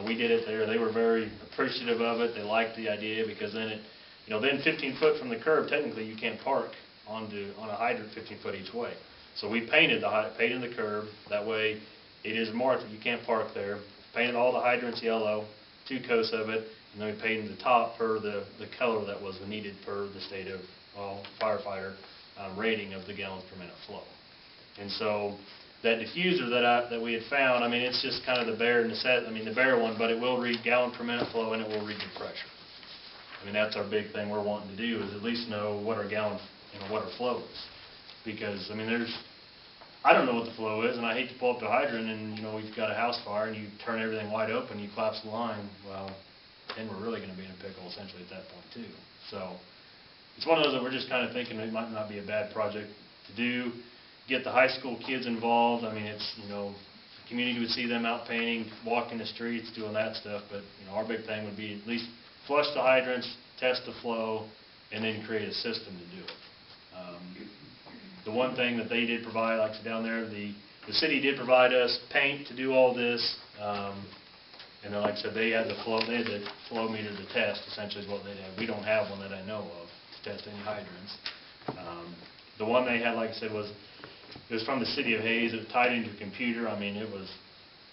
we did it there. They were very appreciative of it. They liked the idea because then then 15 foot from the curb, technically you can't park on a hydrant 15 foot each way. So we painted the curb. That way it is marked that you can't park there. Painted all the hydrants yellow, 2 coats of it, and then we painted the top per the color that was needed per the state of firefighter rating of the gallons per minute flow. And so that diffuser that we had found, it's just kind of the bare the bare one, but it will read gallon per minute flow and it will read your pressure. That's our big thing we're wanting to do, is at least know what our gallon, what our flow is. Because, I don't know what the flow is, and I hate to pull up to a hydrant and, we've got a house fire and you turn everything wide open, you collapse the line, well, then we're really going to be in a pickle essentially at that point too. So, it's one of those that we're just kind of thinking it might not be a bad project to do, get the high school kids involved. It's, the community would see them out painting, walking the streets, doing that stuff, but, our big thing would be at least flush the hydrants, test the flow, and then create a system to do it. The one thing that they did provide, like down there, the The city did provide us paint to do all this, and then, like I said, they had the flow meter to test, essentially is what they had. We don't have one that I know of to test any hydrants. The one they had, like I said, it was from the city of Hayes. It was tied into a computer. I mean, it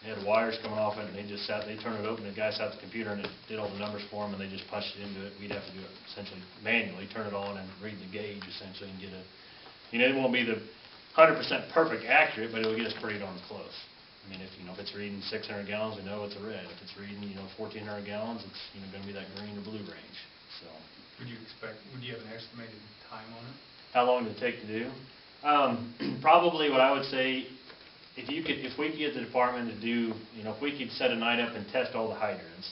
had wires coming off it, and they turned it open, the guy sat at the computer, and it did all the numbers for them, and they just punched it into it. We'd have to do it essentially manually, turn it on and read the gauge, essentially, and get it. It won't be the 100% perfect accurate, but it'll get us pretty darn close. I mean, if it's reading 600 gallons, we know it's a red. If it's reading, 1,400 gallons, it's, going to be that green or blue range, so. Would you have an estimated time on it? How long did it take to do? Probably what I would say, if we could get the department to do, if we could set a night up and test all the hydrants,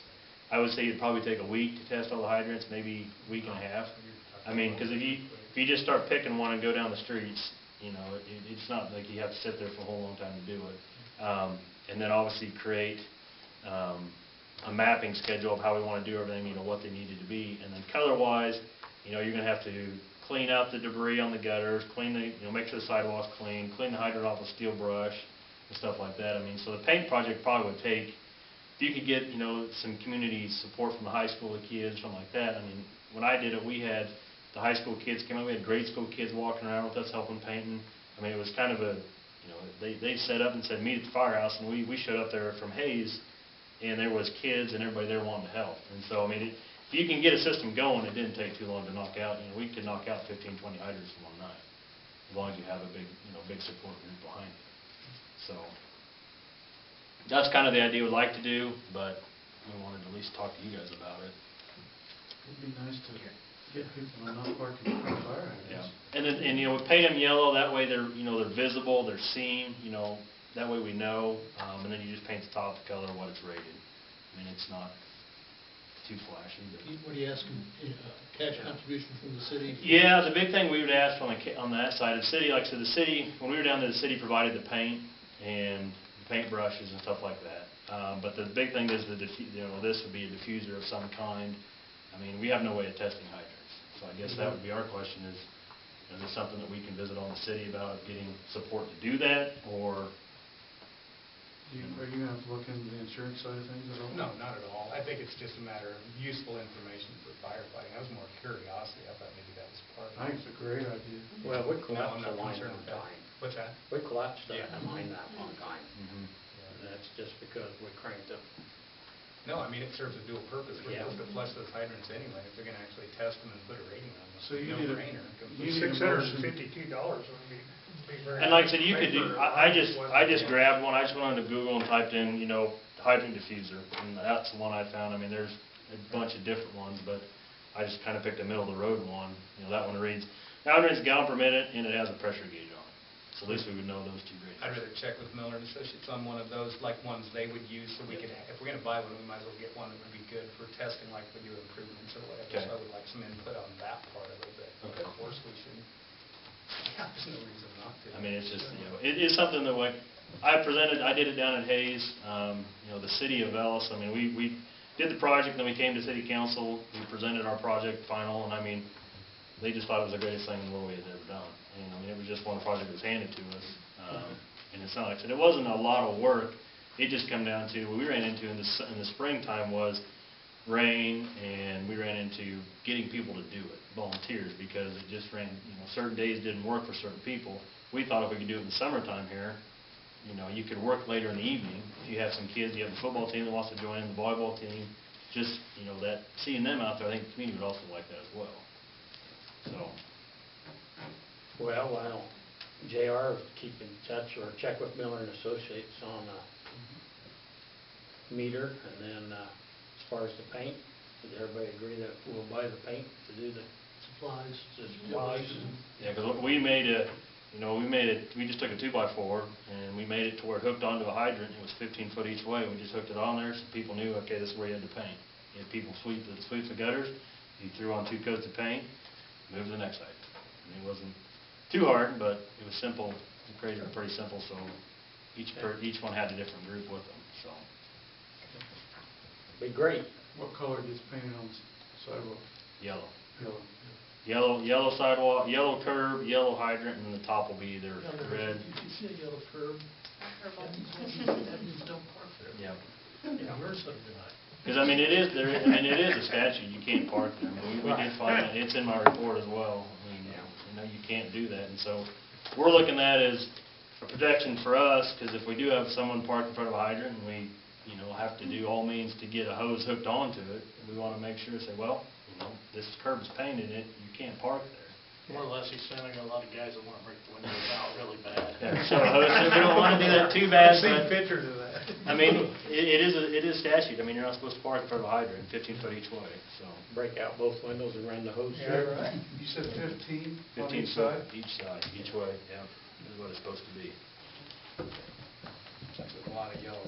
I would say it'd probably take a week to test all the hydrants, maybe a week and a half. I mean, because if you just start picking one and go down the streets, it's not like you have to sit there for a whole long time to do it. And then obviously create a mapping schedule of how we want to do everything, what they needed to be. And then color-wise, you're going to have to clean out the debris on the gutters, make sure the sidewalk's clean the hydrant off with steel brush and stuff like that. I mean, so the paint project probably would take, if you could get, some community support from the high school kids, something like that. I mean, when I did it, we had the high school kids come out, we had grade school kids walking around with us helping painting. I mean, it was kind of they set up and said, meet at the firehouse, and we showed up there from Hayes, and there was kids and everybody there wanting to help. And so, I mean, if you can get a system going, it didn't take too long to knock out. We could knock out 15, 20 hydrants in one night, as long as you have a big support group behind it. So that's kind of the idea we'd like to do, but we wanted to at least talk to you guys about it. It'd be nice to get people to not park in front of fire hydrants. Yeah. And then, we paint them yellow. That way they're, they're visible, they're seen. That way we know. And then you just paint the top color what it's rated. I mean, it's not too flashy. But What are you asking, cash contribution from the city? Yeah, the big thing we would ask on that side of the city, like I said, the city, when we were down there, the city provided the paint and the paint brushes and stuff like that. But the big thing is this would be a diffuser of some kind. I mean, we have no way of testing hydrants. So I guess that would be our question is it something that we can visit on the city about getting support to do that, or? Are you going to have to look into the insurance side of things at all? No, not at all. I think it's just a matter of useful information for firefighting. That was more curiosity. I thought maybe that was part of it. I think it's a great idea. Well, we No, I'm collapsed not the line concerned one with that. time. What's that? We collapsed the Yeah. line that one time. Mhm. And that's just because we cranked up. No, I mean, it serves a dual purpose. We're Yeah. supposed to flush those hydrants anyway, if they're going to actually test them and put a rating on them. So you need a- No-brainer. you need a $652 would be very. And like I said, you could nice do, for I just one. grabbed one, I just went onto Google and typed in, hydrant diffuser, and that's the one I found. I mean, there's a bunch of different ones, but I just kind of picked a middle-of-the-road one. That one reads, hydrant's gallon per minute, and it has a pressure gauge on it. So at least we would know those two ratings. I'd rather check with Miller and Associates on one of those, like ones they would use, so we could, if we're going to buy one, we might as well get one that would be good for testing like we do improvements or whatever. Okay. So I would like some input on that part of it, but Okay. of course we should. Yeah, there's no reason not to. I mean, it's just, it is something that I did it down at Hayes, the city of Ellis. I mean, we did the project, then we came to city council, we presented our project final, and I mean, they just thought it was the greatest thing in the world we had ever done. And I mean, it was just one project that was handed to us. And it's not like I said, it wasn't a lot of work. It just come down to, what we ran into in the springtime was rain, and we ran into getting people to do it, volunteers, because it just ran, certain days didn't work for certain people. We thought if we could do it in the summertime here, you could work later in the evening. If you have some kids, you have the football team that wants to join in, the volleyball team, just, that, seeing them out there, I think the community would also like that as well. So. Well, why don't JR keep in touch or check with Miller and Associates on a meter, and then as far as the paint, does everybody agree that we'll buy the paint to do the Supplies. supplies? Yeah, because we just took a 2x4 and we made it to where it hooked onto a hydrant. It was 15 foot each way. We just hooked it on there so people knew, okay, this is where you had to paint. You had people sweep the gutters. You threw on 2 coats of paint, moved to the next hydrant. I mean, it wasn't too hard, but it was simple. We created it pretty simple, so each one had a different group with them. So. Be great. What color gets painted on the sidewalk? Yellow. Yellow. Yellow sidewalk, yellow curb, yellow hydrant, and the top will be either red. If you see a yellow curb, that means don't park there. Yep. Yeah, we're something tonight. Because, I mean, it is a statute, you can't park there. I mean, we did find that, it's in my report as well. I mean, you can't do that. And so, we're looking at it as a protection for us, because if we do have someone park in front of a hydrant, and we, have to do all means to get a hose hooked onto it, we want to make sure to say, well, this curb is painted, you can't park there. More or less, he's sending a lot of guys that want to break the windows out really bad. Yeah, so we don't want to do that too bad, I've seen but, pictures of that. I mean, it is statute. I mean, you're not supposed to park in front of a hydrant, 15 foot each way, so. Break out both windows and run the hose Yeah, through. right. You said 15 on 15 each foot side? each way, yeah, is what it's supposed to be. That's a lot of yellow.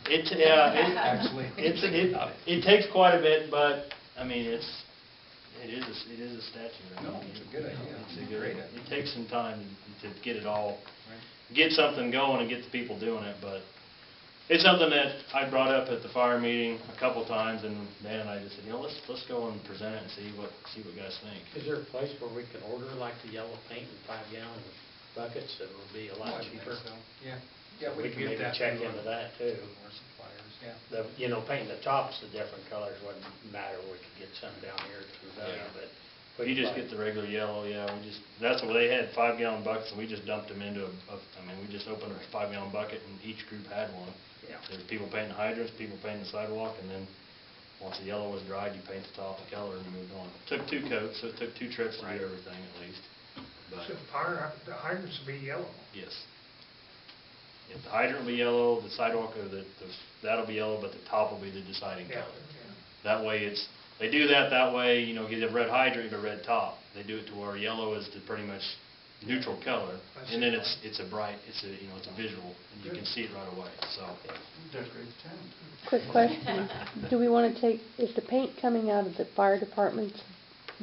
Actually, it takes quite a bit, but, I mean, it is a statute. I mean, No, it's a good idea. It's a great idea. It takes some time to get it all, get something going and get the people doing it, but it's something that I brought up at the fire meeting a couple times, and Dan and I just said, let's go and present it and see what guys think. Is there a place where we can order like the yellow paint in 5-gallon buckets that would be a lot cheaper? Yeah. Yeah, We can maybe get that check through into that too. our suppliers, yeah. Painting the tops the different colors wouldn't matter, we could get some down here at True Value, Yeah. but. You just get the regular yellow, yeah, that's what they had, 5-gallon buckets, and we just dumped them into we just opened a 5-gallon bucket, and each group had one. Yeah. There were people painting the hydrants, people painting the sidewalk, and then, once the yellow was dried, you paint the top the color, and you moved on. Took 2 coats, so it took 2 trips to do everything at least, but, So the hydrants will be yellow. yes. If the hydrant will be yellow, the sidewalk, or that'll be yellow, but the top will be the deciding Yeah, color. That way they do that way, you get a red hydrant, a red top. They do it to where yellow is the pretty much neutral color, and then it's a visual, and you can see it right away, so. Decorate the town, too. Quick question. Do we want to is the paint coming out of the fire department's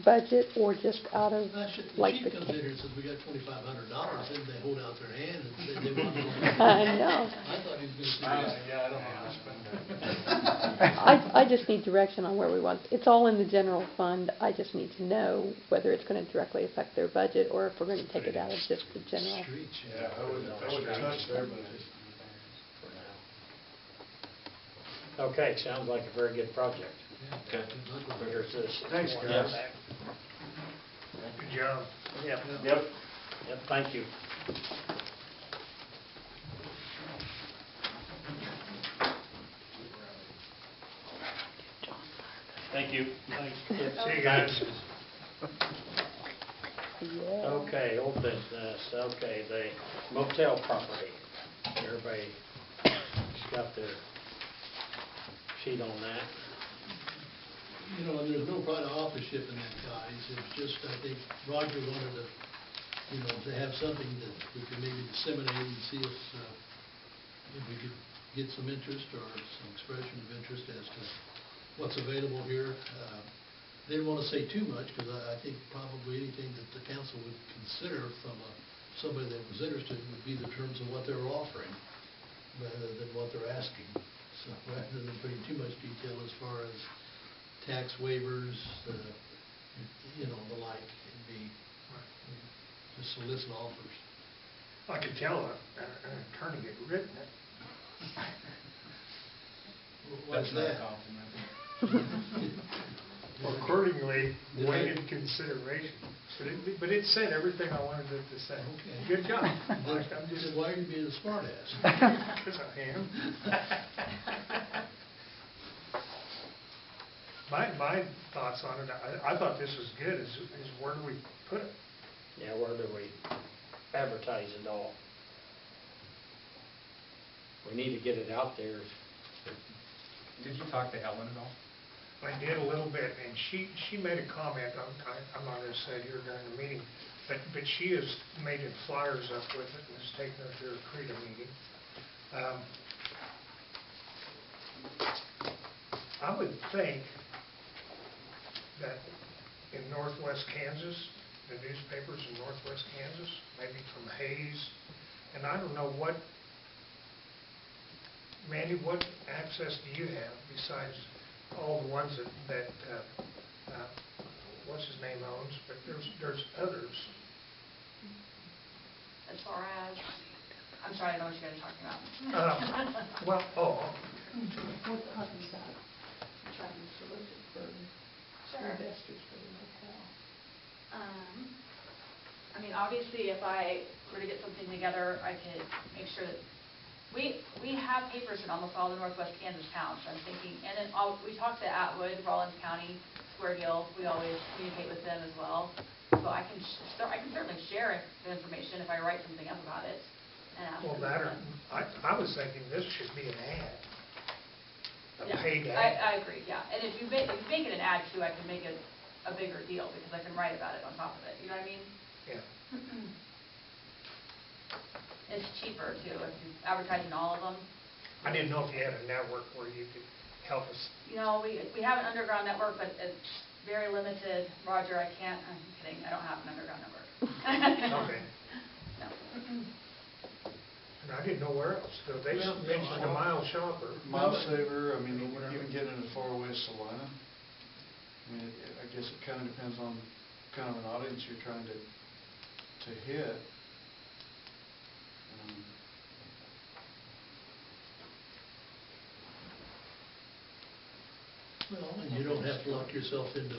budget or just out of, The like, chief the... comes in here and says, we got $2,500, then they hold out their hand and they want more. I know. I thought he was going to say, Yeah, I don't know how to spend that. I just need direction on where we want, it's all in the general fund. I just need to know whether it's going to directly affect their budget or if we're going to take it out of just the general. streets. Yeah, I would touch their budget. Okay, sounds like a very good project. Okay. Here's this. Thanks, guys. Yep. Good job. Yep, thank you. Thank you. See you guys. Yeah. Okay, old business, okay, the motel property. Everybody got their sheet on that? And there's no pride of authorship in that, guys. It's just, I think Roger wanted to, to have something that we could maybe disseminate and see if we could get some interest or some expression of interest as to what's available here. Didn't want to say too much, because I think probably anything that the council would consider from somebody that was interested would be the terms of what they're offering, rather than what they're asking. So rather than putting too much detail as far as tax waivers, the like, it'd be just solicit offers. I could tell an attorney had written it. What's That's not a that? compliment. Accordingly, weighted consideration. But it said everything I wanted it to say. Okay. Good job. Then I'm just, why are you being a smart ass? because I am. My thoughts on it, I thought this was good, is where do we put it? Yeah, where do we advertise it all? We need to get it out there. Did you talk to Helen at all? I did a little bit, and she made a comment, I'm not going to say it here during the meeting, but she has made flyers up with it and has taken her to her CRETA meeting. I would think that in northwest Kansas, the newspapers in northwest Kansas, maybe from Hayes, and I don't know what, Mandy, what access do you have besides all the ones that what's his name owns, but there's others. As far as, I'm sorry, I don't know what you guys are talking about. Well, We're talking about trying to solicit for Sure. investors for the motel. I mean, obviously, if I were to get something together, I could make sure that, we have papers in almost all the northwest Kansas towns, I'm thinking, and then we talk to Atwood, Rollins County, Square Deal, we always communicate with them as well. So I can certainly share the information if I write something up about it and ask well, them. that, or, I was thinking this should be an ad. A Yeah, paid ad. I agree, yeah. And if you make it an ad too, I can make it a bigger deal because I can write about it on top of it, you know what I mean? Yeah. It's cheaper too, if you advertise in all of them. I didn't know if you had a network where you could help us. You know, we have an underground network, but it's very limited. Roger, I'm kidding, I don't have an underground network. Okay. No. And I didn't know where else, so they Well, mentioned a mile shopper. Mile Saver, I mean, even getting into far west Salina. I mean, I guess it kind of depends on kind of an audience you're trying to hit. Well, and you don't have to lock yourself into,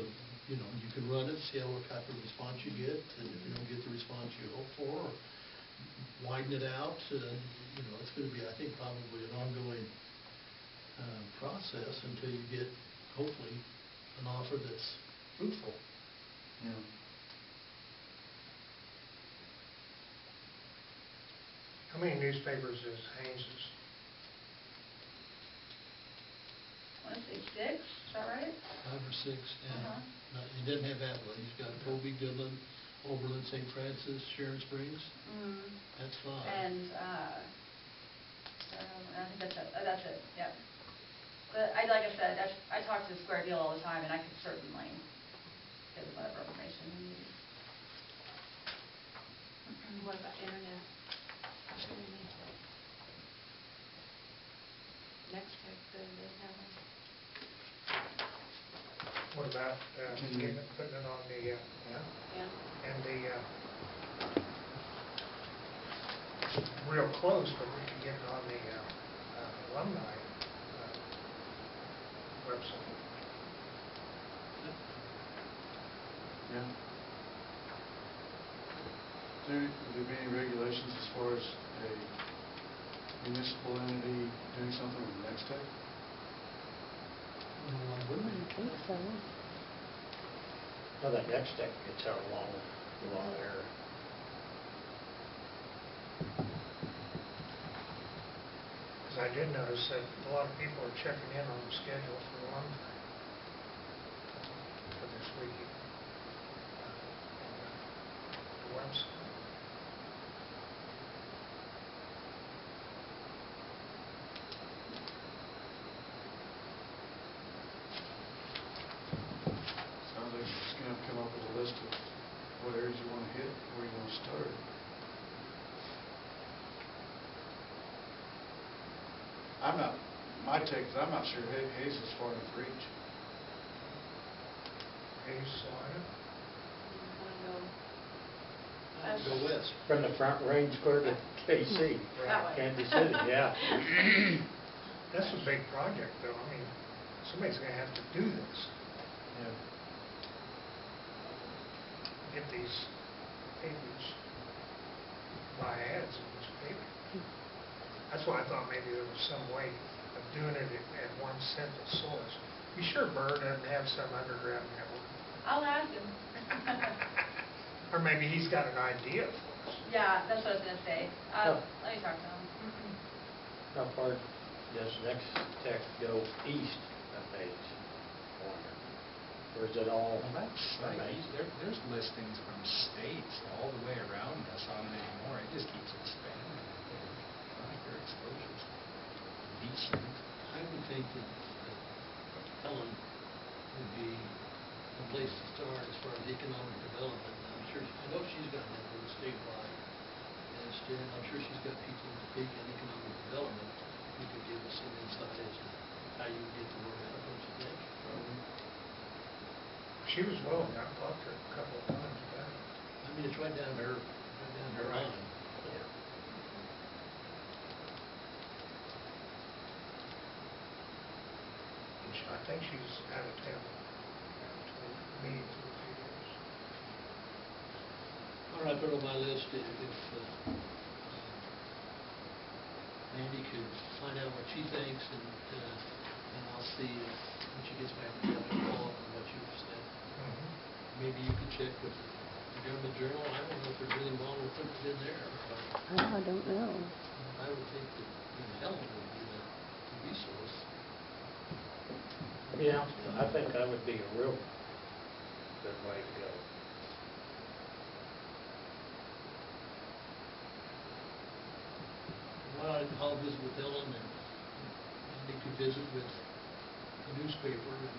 you know, you can run it, see what type of response you get, and if you don't get the response you hope for, widen it out, you know, it's gonna be, I think, probably an ongoing process until you get, hopefully, an offer that's fruitful. Yeah. How many newspapers is Haynes's? I want to say 6, is that right? 5 or 6, and Uh-huh. he doesn't have that one, he's got Toby, Goodland, Oberlin, St. Francis, Sharon Springs, that's 5. And, I think that's it, yep. But like I said, I talk to the Square Deal all the time, and I can certainly give them whatever information you need. What about internet? Next tech, they have one. What about putting it on the, yeah? Yeah. And the, real close, but we can get it on the alumni website. Yeah. Would there be any regulations as far as a municipal entity doing something with Nextech? I wouldn't think so. Well, that next step gets out along there. Because I did notice that a lot of people are checking in on the schedule for the long time for this week on the website. Sounds like you're just gonna have to come up with a list of what areas you wanna hit, where you wanna start. My take is I'm not sure Hayes is far enough reach. Hayes, Salina? Go west. From the Front Range clear to KC, That way. Kansas City, yeah. That's a big project, though. I mean, somebody's going to have to do this. Yeah. Get these papers, buy ads in this paper. That's why I thought maybe there was some way of doing it at one central source. You sure Burr doesn't have some underground network? I'll ask him. Or maybe he's got an idea for us. Yeah, that's what I was gonna say. Oh. Let me talk to him. How far does Nextech go east of Hayes? Or is it all? Well, that's right. There's listings from states all the way around us on it anymore. It just keeps expanding. I think their exposure's decent. I would think that Helen would be a place to start as far as economic development. I know she's got networks statewide, and I'm sure she's got people in Topeka and economic development who could give us some insight as to how you get the word out, don't you think? She was willing, I talked to her a couple of times about it. I mean, it's right down her island. I think she's out of town, to meetings in a few days. All right, put it on my list, if Mandy could find out what she thinks, and I'll see when she gets back to follow up on what you said. Maybe you could check with the Government Journal, I don't know if there's anything wrong with putting it in there. I don't know. I would think that Helen would be the resource. Yeah, I think that would be a real good way to go. Well, I'll visit with Ellen, and Andy could visit with the newspaper, and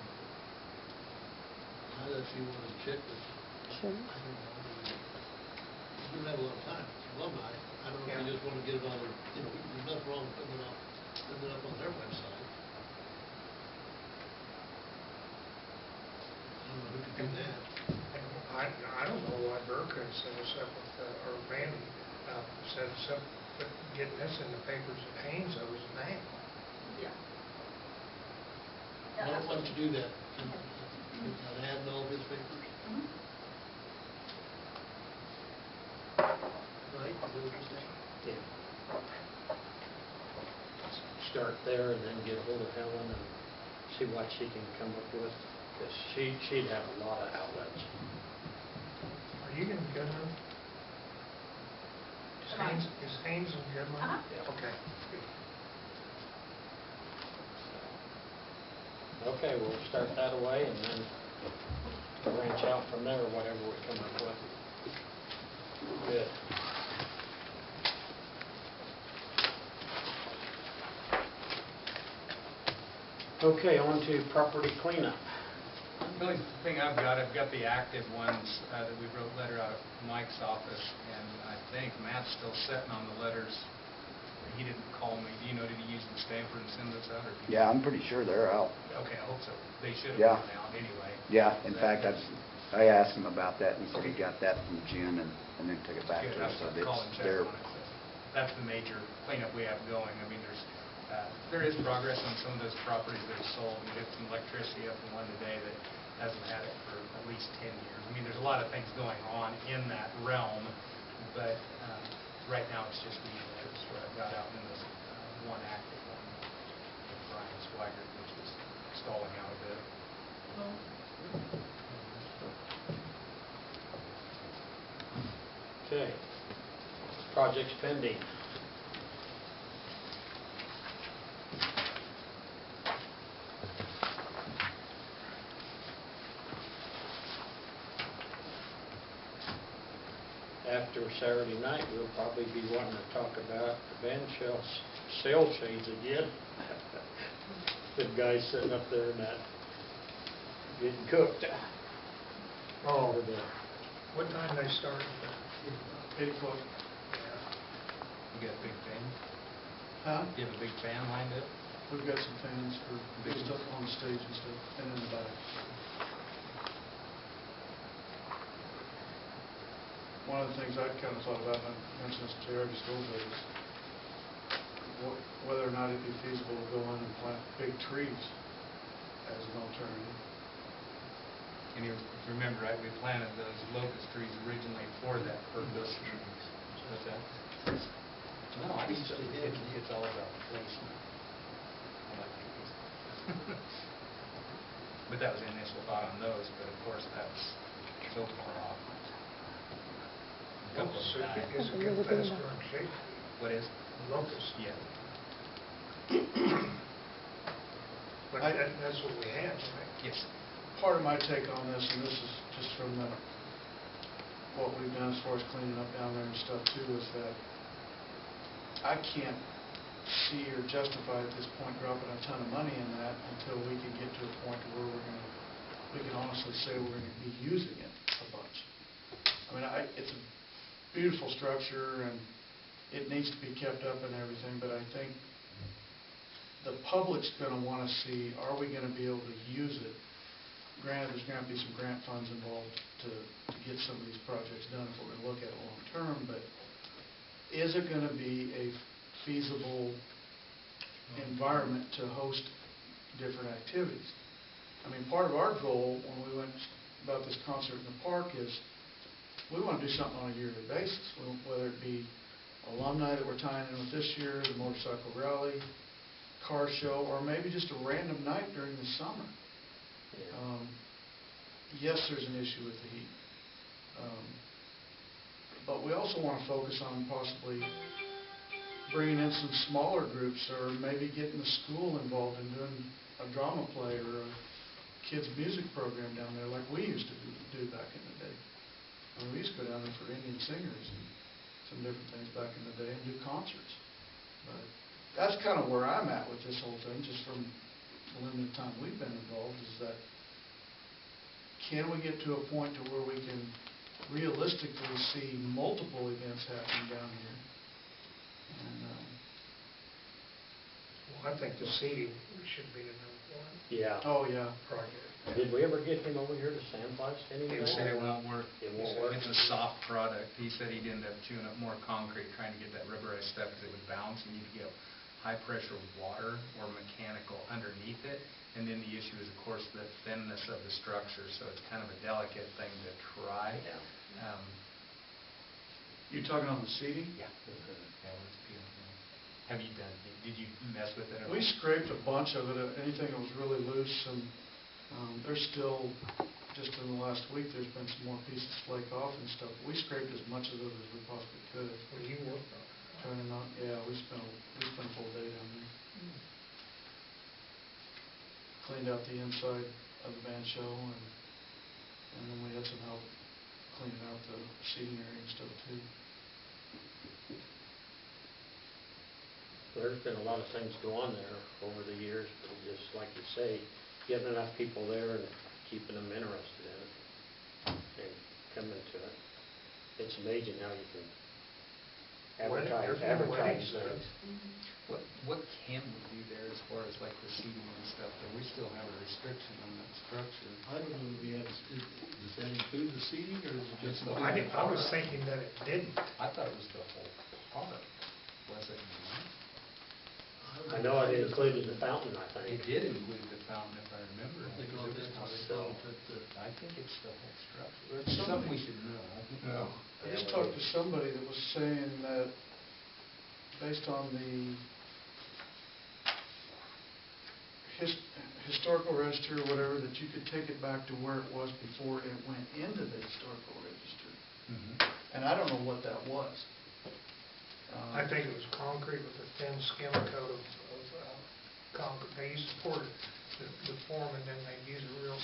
I don't know if you want to check with, Sure. I don't know, we don't have a lot of time, it's alumni, I don't know if you just want to get it on their, there's nothing wrong with putting it up on their website. I don't know who could do that. I don't know why Burke couldn't set us up with, or Randy, set us up, but getting this in the papers at Haynes, I was mad. Yeah. Why don't you do that? An ad in all of his papers? Right, is that what you're saying? Yeah. Start there and then get hold of Helen and see what she can come up with, because she'd have a lot of outlets. Are you in Goodman? Is Haynes in Goodman? Okay. Okay, we'll start that away and then branch out from there, whatever we come up with. Good. Okay, on to property cleanup. The only thing I've got the active ones that we wrote letter out of Mike's office, and I think Matt's still sitting on the letters. He didn't call me. Do you know, did he use the stamper and send those out? Or Yeah, I'm pretty sure they're out. Okay, I hope so. They should Yeah. have been out anyway. Yeah, in fact, I asked him about that, and he said he got that from Jim and then took it back Good, to I us, was so going to call and check they're, on it. So that's the major cleanup we have going. I mean, there is progress on some of those properties that are sold. We had some electricity up in one today that hasn't had it for at least 10 years. I mean, there's a lot of things going on in that realm, but right now it's just these letters where I've got out in this one active one with Brian Swigert, which is stalling out a bit. Okay. Projects pending. After Saturday night, we'll probably be wanting to talk about the band shell sail shades again. The guy sitting up there in that, getting cooked. Oh, what time they start? 8 o'clock. You got a big fan? Huh? Do you have a big fan lined up? We've got some fans for big stuff on the stage and stuff, and in the back. One of the things I'd kind of thought about, and I mentioned this to Jared just a little bit, is whether or not it'd be feasible to go in and plant big trees as an alternative. And you remember, right, we planted those locust trees originally for that purpose. What's that? No, I just, it's all about placement. I like trees. But that was the initial thought on those, but of course, that's so far off. A couple of Locust them died. is a good fast growing shade. What is? Locust. Yeah. But that's what we have, right? Yes. Part of my take on this, and this is just from what we've done as far as cleaning up down there and stuff too, is that I can't see or justify at this point dropping a ton of money in that until we can get to a point where we can honestly say we're going to be using it a bunch. I mean, it's a beautiful structure and it needs to be kept up and everything, but I think the public's going to want to see, are we going to be able to use it granted, there's going to be some grant funds involved to get some of these projects done if we're going to look at it long-term, but is it going to be a feasible environment to host different activities? I mean, part of our goal when we went about this concert in the park is we want to do something on a yearly basis, whether it be alumni that we're tying in with this year, the motorcycle rally, car show, or maybe just a random night during the summer. Yes, there's an issue with the heat. But we also want to focus on possibly bringing in some smaller groups, or maybe getting the school involved in doing a drama play or a kids' music program down there like we used to do back in the day. I mean, we used to go down there for Indian singers and some different things back in the day and do concerts. But that's kind of where I'm at with this whole thing, just from the limited time we've been involved, is that can we get to a point to where we can realistically see multiple events happening down here? And, Well, I think the seating should be the number one Yeah. oh, yeah. project. Did we ever get him over here to sandblast anything? He said it won't work. It He won't said work? it's a soft product. He said he'd end up chewing up more concrete trying to get that rubberized stuff because it would bounce, and you'd get high-pressure water or mechanical underneath it. And then the issue is, of course, the thinness of the structure, so it's kind of a delicate thing to try. You talking on the seating? Yeah. Yeah, it's beautiful. Have you done, did you mess with it at all? We scraped a bunch of it, anything that was really loose, and there's still, just in the last week, there's been some more pieces flake off and stuff. We scraped as much of it as we possibly could. Well, you worked on it. Trying to not, yeah, we spent a full day down there. Cleaned out the inside of the band show, and then we had some help cleaning out the seating area and stuff too. There's been a lot of things go on there over the years, but just like you say, getting enough people there and keeping them interested in it and coming to it. It's amazing how you can advertise things. What can we do there as far as like the seating and stuff? Do we still have a restriction on that structure? I don't know if we have, does that include the seating, or is it just? Well, I was thinking that it didn't. I thought it was the whole park. Was it not? I know it included the fountain, I think. It did include the fountain, if I remember. I think all this was So- I think it's the whole structure. There's It's something something- we should know. No. I just talked to somebody that was saying that based on the historical register or whatever, that you could take it back to where it was before it went into the historical register. And I don't know what that was. I think it was concrete with a thin skim coat of concrete. They used to pour the form, and then they'd use a real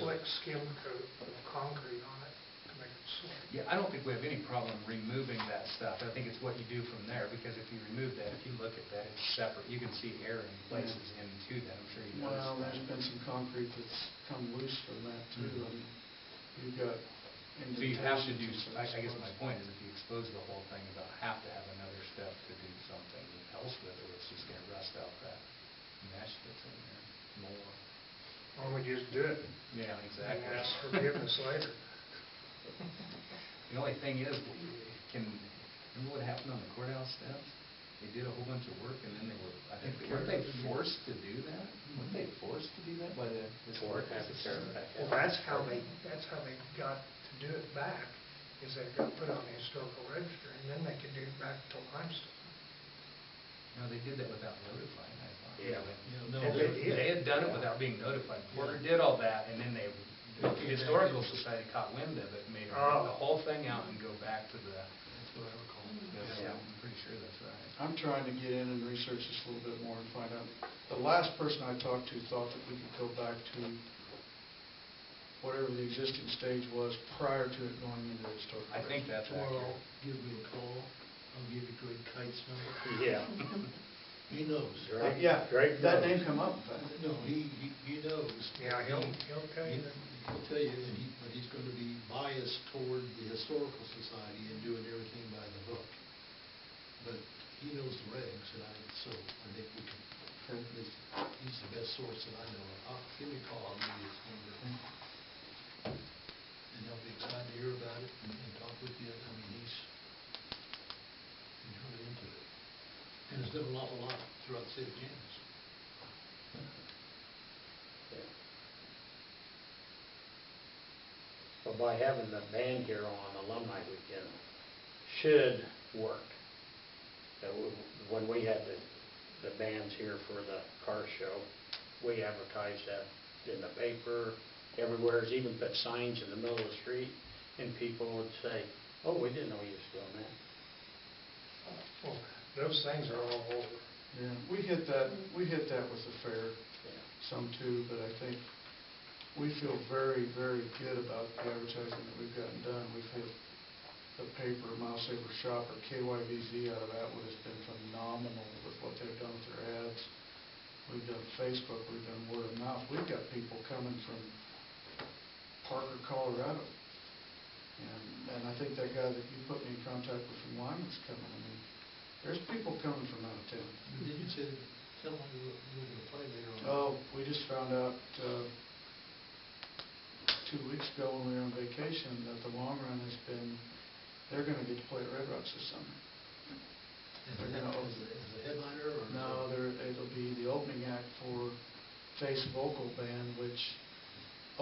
slick skim coat of concrete on it to make it slick. Yeah, I don't think we have any problem removing that stuff. I think it's what you do from there, because if you remove that, if you look at that, it's separate. You can see air in places into that, I'm sure you noticed. Well, there's been some concrete that's come loose from that too. I mean, you've got. So you have to do, I guess my point is, if you expose the whole thing, you don't have to have another step to do something else with it. It's just gonna rust out that mesh that's in there more. Why don't we just do it? Yeah, exactly. And ask forgiveness later. The only thing is, remember what happened on the courthouse steps? They did a whole bunch of work, and then they were, I think, weren't they forced to do that? Weren't they forced to do that by the historical society? Well, that's how they got to do it back, is they got put on the historical register, and then they could do it back to limestone. No, they did that without notifying, I thought. Yeah. They had done it without being notified. Porter did all that, and then the historical society caught wind of it, made them rip the whole thing out and go back to the. That's what I recall. Yeah, I'm pretty sure that's right. I'm trying to get in and research this a little bit more and find out. The last person I talked to thought that we could go back to whatever the existing stage was prior to it going into the historical. I think that's Tomorrow, accurate. give me a call, I'll give you Greg Kite's number. Yeah. He knows. Yeah, Greg that knows. name come up. No, he knows. Yeah, he'll tell you that. He'll tell you, but he's going to be biased toward the Historical Society and doing everything by the book. But he knows the regs, and so I think we can, he's the best source that I know of. Give me a call, I'll give you his number. There's been an awful lot throughout the city of Kansas. But by having the band here on Alumni Weekend should work. When we had the bands here for the car show, we advertised that in the paper, everywhere, even put signs in the middle of the street, and people would say, oh, we didn't know you was doing that. Well, those things are all over. Yeah, we hit that with the fair, some too, but I think we feel very, very good about the advertising that we've gotten done. We've hit the paper, Mile Saver Shopper, KYVZ out of Atwood has been phenomenal with what they've done with their ads. We've done Facebook, we've done word of mouth. We've got people coming from Parker, Colorado. And I think that guy that you put me in contact with from Lyman's coming. I mean, there's people coming from out of town. Did you say, tell them you were going to play later on? Oh, we just found out 2 weeks ago when we were on vacation that the Long Run has been, they're going to get to play at Red Rocks this summer. As a headliner or? No, it'll be the opening act for Face Vocal Band, which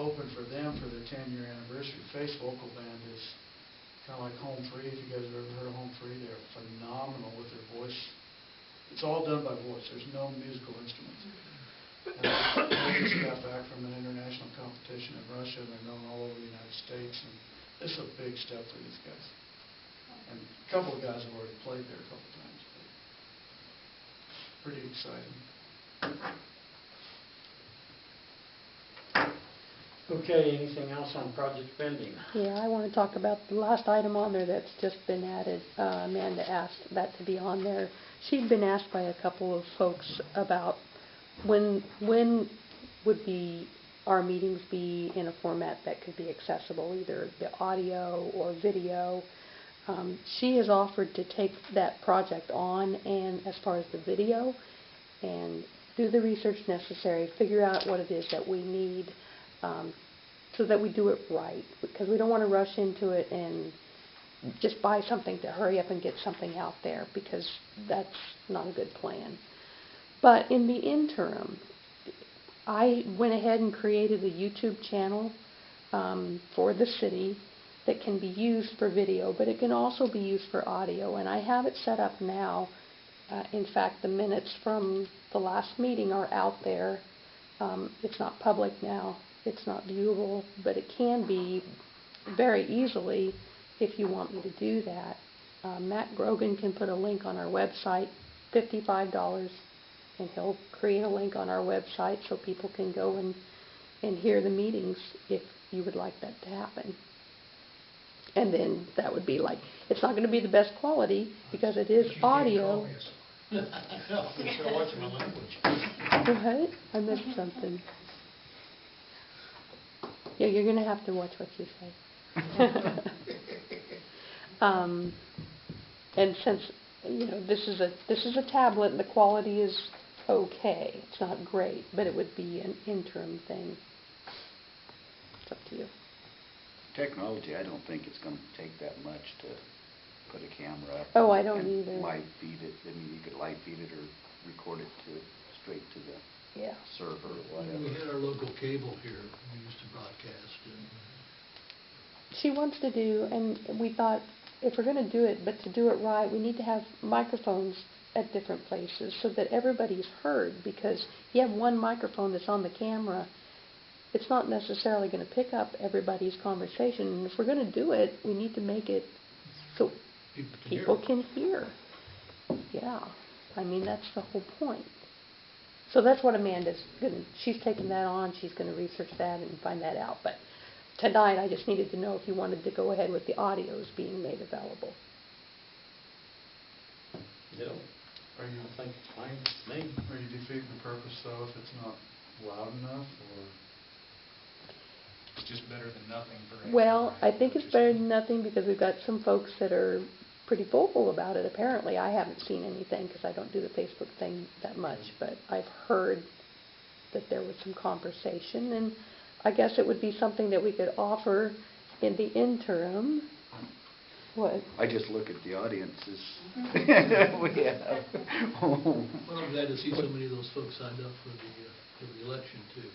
opened for them for their 10-year anniversary. Face Vocal Band is kind of like Home Free. If you guys have ever heard of Home Free, they're phenomenal with their voice. It's all done by voice. There's no musical instruments. And they just got back from an international competition in Russia, and they're known all over the United States. And this is a big step for these guys. And a couple of guys have already played there a couple of times. But pretty exciting. Okay, anything else on project spending? Yeah, I want to talk about the last item on there that's just been added. Amanda asked that to be on there. She'd been asked by a couple of folks about when would be our meetings be in a format that could be accessible, either the audio or video. She has offered to take that project on, and as far as the video, and do the research necessary, figure out what it is that we need, so that we do it right, because we don't want to rush into it and just buy something to hurry up and get something out there, because that's not a good plan. But in the interim, I went ahead and created a YouTube channel for the city that can be used for video, but it can also be used for audio, and I have it set up now. In fact, the minutes from the last meeting are out there. It's not public now. It's not viewable, but it can be very easily if you want me to do that. Matt Grogan can put a link on our website, $55, and he'll create a link on our website so people can go and hear the meetings if you would like that to happen. And then that would be like, it's not going to be the best quality because it is audio. No, I'm watching my language. What? I missed something. Yeah, you're going to have to watch what you say. And since this is a tablet, and the quality is okay. It's not great, but it would be an interim thing. It's up to you. Technology, I don't think it's going to take that much to put a camera up. Oh, I don't and either. live feed it. I mean, you could live feed it or record it straight to the server or whatever. We had our local cable here. We used to broadcast. And She wants to do, and we thought if we're going to do it, but to do it right, we need to have microphones at different places so that everybody's heard, because you have one microphone that's on the camera, it's not necessarily going to pick up everybody's conversation. And if we're going to do it, we need to make it so people can hear. Yeah, I mean, that's the whole point. So that's what Amanda's going to, she's taking that on, she's going to research that and find that out. But tonight, I just needed to know if you wanted to go ahead with the audios being made available. No. I think it's fine. Maybe. Are you defeating the purpose, though, if it's not loud enough, or? It's just better than nothing for Well, I think it's better than nothing because we've got some folks that are pretty vocal about it, apparently. I haven't seen anything because I don't do the Facebook thing that much, but I've heard that there was some conversation, and I guess it would be something that we could offer in the interim What? I just look at the audiences. We have. Well, I'm glad to see so many of those folks signed up for the election too.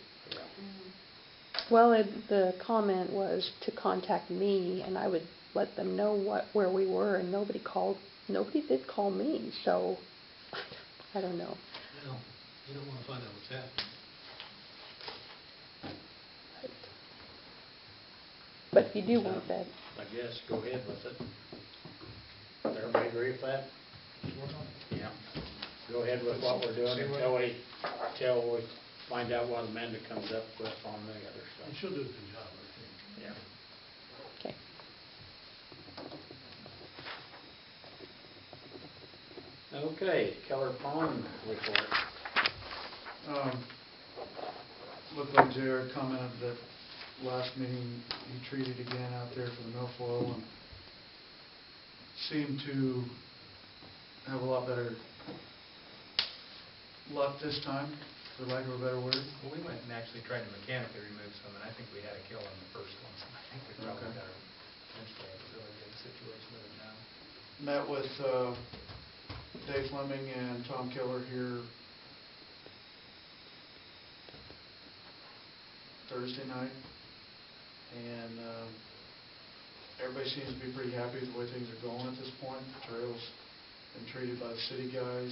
Well, the comment was to contact me, and I would let them know where we were, and nobody did call me, so I don't know. Well, they don't want to find out what's happening. But if you do want that, I guess, go ahead with it. Everybody agree with that? Yeah. Go ahead with what we're doing until we find out what Amanda comes up with on the other stuff. And she'll do a good job, I think. Yeah. okay. Okay, Keller Pond report. Looked like Jared commented that last meeting he treated again out there for the milfoil and seemed to have a lot better luck this time, for lack of a better word. Well, we went and actually tried to mechanically remove some, and I think we had a kill on the first one, so I think we probably Okay. got a potentially a really good situation with it now. Met with Dave Fleming and Tom Keller here Thursday night, and everybody seems to be pretty happy with the way things are going at this point. The trail's been treated by the city guys.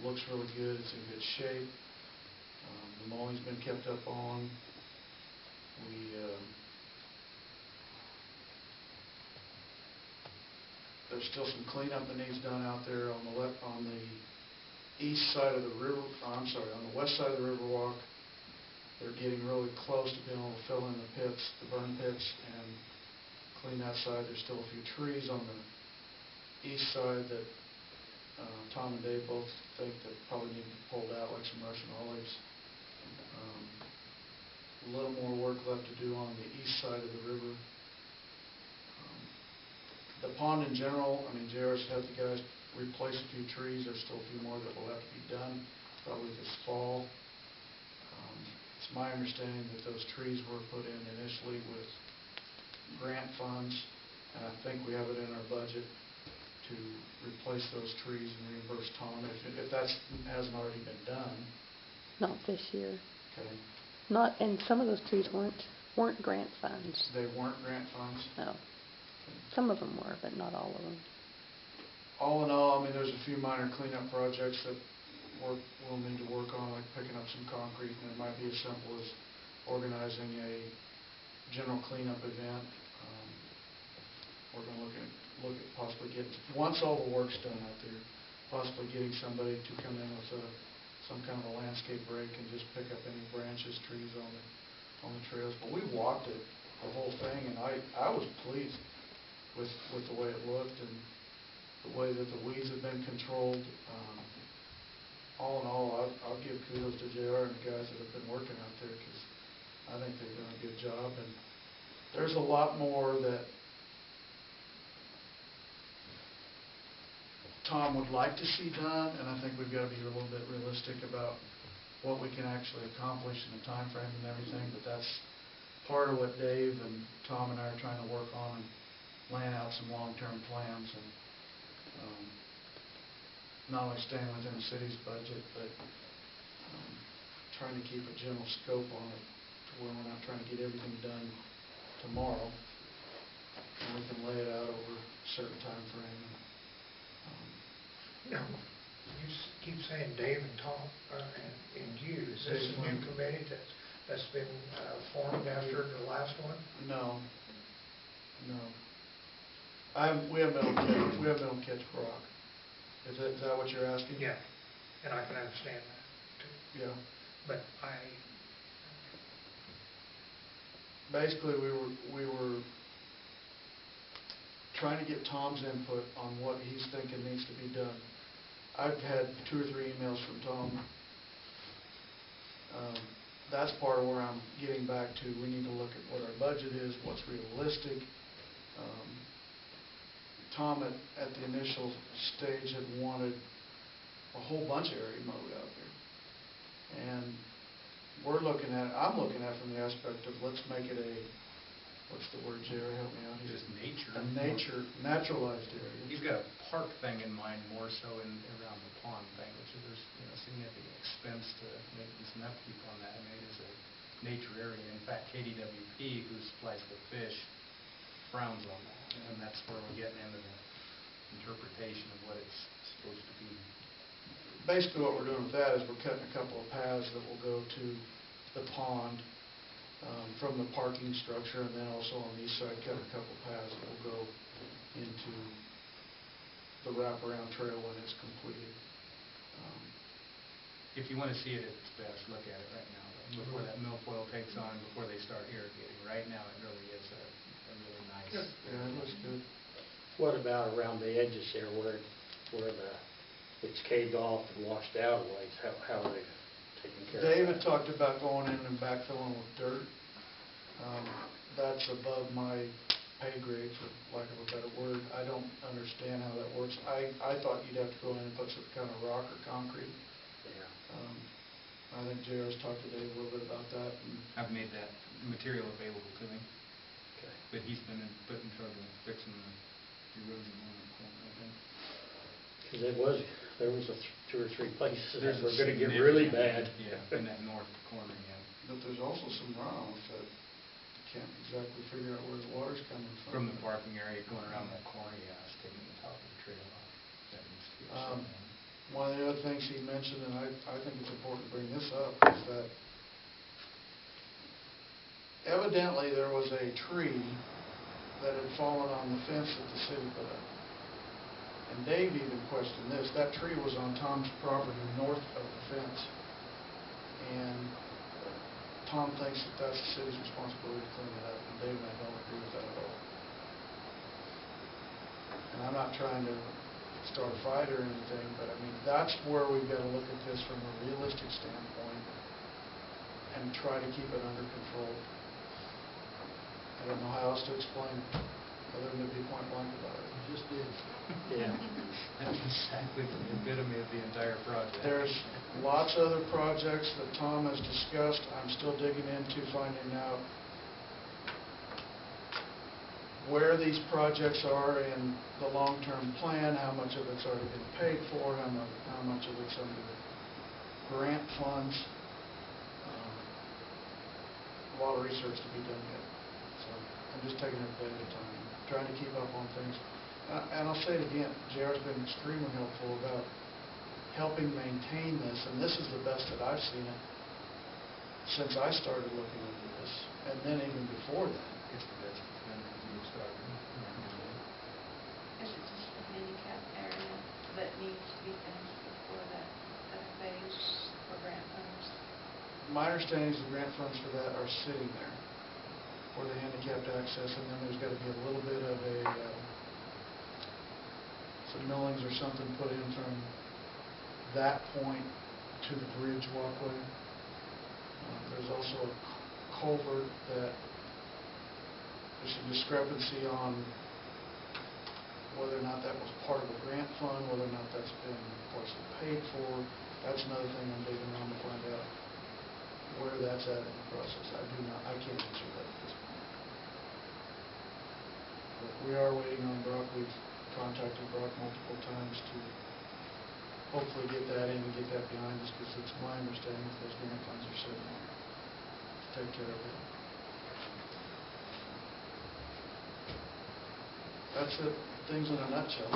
Looks really good. It's in good shape. The mowing's been kept up on. There's still some cleanup that needs done out there on the east side of the river. On the west side of the Riverwalk. They're getting really close to being able to fill in the pits, the burn pits, and clean that side. There's still a few trees on the east side that Tom and Dave both think that probably need to be pulled out, like some Russian olives. A little more work left to do on the east side of the river. The pond in general, I mean, JR's had the guys replace a few trees. There's still a few more that will have to be done, probably this fall. It's my understanding that those trees were put in initially with grant funds, and I think we have it in our budget to replace those trees and reimburse Tom if that hasn't already been done. Not this year. Okay. And some of those trees weren't grant funds. They weren't grant funds? No. Some of them were, but not all of them. All in all, I mean, there's a few minor cleanup projects that we'll need to work on, like picking up some concrete, and it might be as simple as organizing a general cleanup event. We're going to look at possibly getting, once all the work's done out there, possibly getting somebody to come in with some kind of a landscape rake and just pick up any branches, trees on the trails. But we walked it, the whole thing, and I was pleased with the way it looked and the way that the weeds have been controlled. All in all, I'll give kudos to JR and the guys that have been working out there, because I think they've done a good job. And there's a lot more that Tom would like to see done, and I think we've got to be a little bit realistic about what we can actually accomplish in the time frame and everything. But that's part of what Dave and Tom and I are trying to work on, and laying out some long-term plans, and not only staying within the city's budget, but trying to keep a general scope on it to where we're not trying to get everything done tomorrow, and we can lay it out over a certain time frame. Now, you keep saying Dave and Tom and you. Is this a new committee that's been formed after the last one? No. We haven't been able to catch Brock. Is that what you're asking? Yeah, and I can understand that too. Yeah. But basically, we were trying to get Tom's input on what he's thinking needs to be done. I've had 2 or 3 emails from Tom. That's part of where I'm getting back to. We need to look at what our budget is, what's realistic. Tom at the initial stage had wanted a whole bunch of area mowed out there. And I'm looking at it from the aspect of let's make it what's the word, Jerry, help me out here? Just nature. A naturalized area. He's got a park thing in mind more so around the pond thing, which is there's, significant expense to maintenance and upkeep on that. I mean, it is a nature area. In fact, KDWP, who supplies the fish, frowns on that. And that's where we're getting into the interpretation of what it's supposed to be. Basically, what we're doing with that is we're cutting a couple of paths that will go to the pond from the parking structure, and then also on the east side, cutting a couple of paths that will go into the wraparound trail when it's completed. If you want to see it at its best, look at it right now, though, before that milfoil takes on, before they start irrigating. Right now, it really is a really nice. Yeah, it looks good. What about around the edges there where it's caved off and washed out a ways? How are they taking care of that? David talked about going in and backfilling with dirt. That's above my pay grade, for lack of a better word. I don't understand how that works. I thought you'd have to go in and put some kind of rock or concrete. Yeah. I think JR's talked to Dave a little bit about that. I've made that material available to him, Okay. but he's been put in trouble fixing the erosion on the corner, I think. Because there was two or three places that There's were a going to get really significant- bad. Yeah, in that north corner, yeah. But there's also some runoff that you can't exactly figure out where the water's coming from. From the parking area going around that corner, yeah, it's taking the top of the trail off. That needs to be shut down. One of the other things he mentioned, and I think it's important to bring this up, is that evidently there was a tree that had fallen on the fence that the city put up. And Dave even questioned this. That tree was on Tom's property north of the fence. And Tom thinks that that's the city's responsibility to clean it up, and Dave and I don't agree with that at all. And I'm not trying to start a fight or anything, but I mean, that's where we've got to look at this from a realistic standpoint and try to keep it under control. I don't know how else to explain it, other than to be point blank about it. You just did. Yeah. That's exactly the epitome of the entire project. There's lots of other projects that Tom has discussed. I'm still digging into finding out where these projects are in the long-term plan, how much of it's already been paid for, how much of it's under grant funds. A lot of research to be done yet. So I'm just taking it a day at a time, trying to keep up on things. And I'll say it again, JR's been extremely helpful about helping maintain this, and this is the best that I've seen it since I started looking into this, and then even before that. It's the best it's been since we started. Is it just the handicap area that needs to be finished before that phase for grant funds? My understanding is the grant funds for that are sitting there for the handicapped access, and then there's got to be a little bit of some millings or something put in from that point to the bridge walkway. There's also a culvert that there's some discrepancy on whether or not that was part of a grant fund, whether or not that's been partially paid for. That's another thing I'm digging around to find out where that's at in the process. I can't answer that at this point. But we are waiting on Brock. We've contacted Brock multiple times to hopefully get that in and get that behind us, because it's my understanding that those grant funds are sitting there to take care of it. That's it. Things in a nutshell.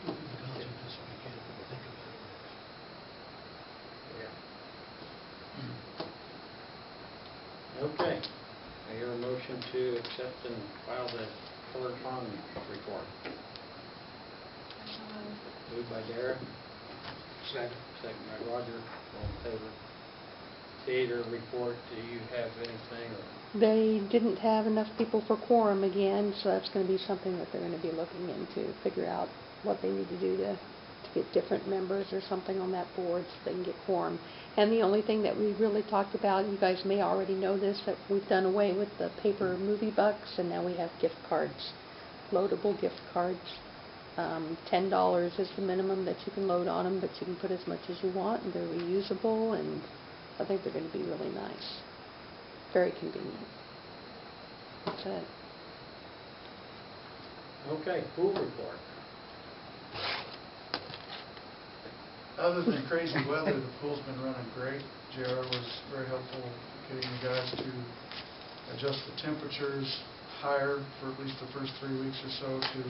The concept is we can't think about it. Yeah. Okay. I hear a motion to accept and file the colored fund report. Moved by Dara. Second. Second by Roger. All in favor. Theater report, do you have anything? They didn't have enough people for quorum again, so that's going to be something that they're going to be looking into, figure out what they need to do to get different members or something on that board so they can get quorum. And the only thing that we really talked about, you guys may already know this, that we've done away with the paper movie bucks, and now we have gift cards, loadable gift cards. $10 is the minimum that you can load on them, but you can put as much as you want, and they're reusable, and I think they're going to be really nice. Very convenient. That's it. Okay, pool report. Other than crazy weather, the pool's been running great. JR was very helpful getting the guys to adjust the temperatures higher for at least the first 3 weeks or so to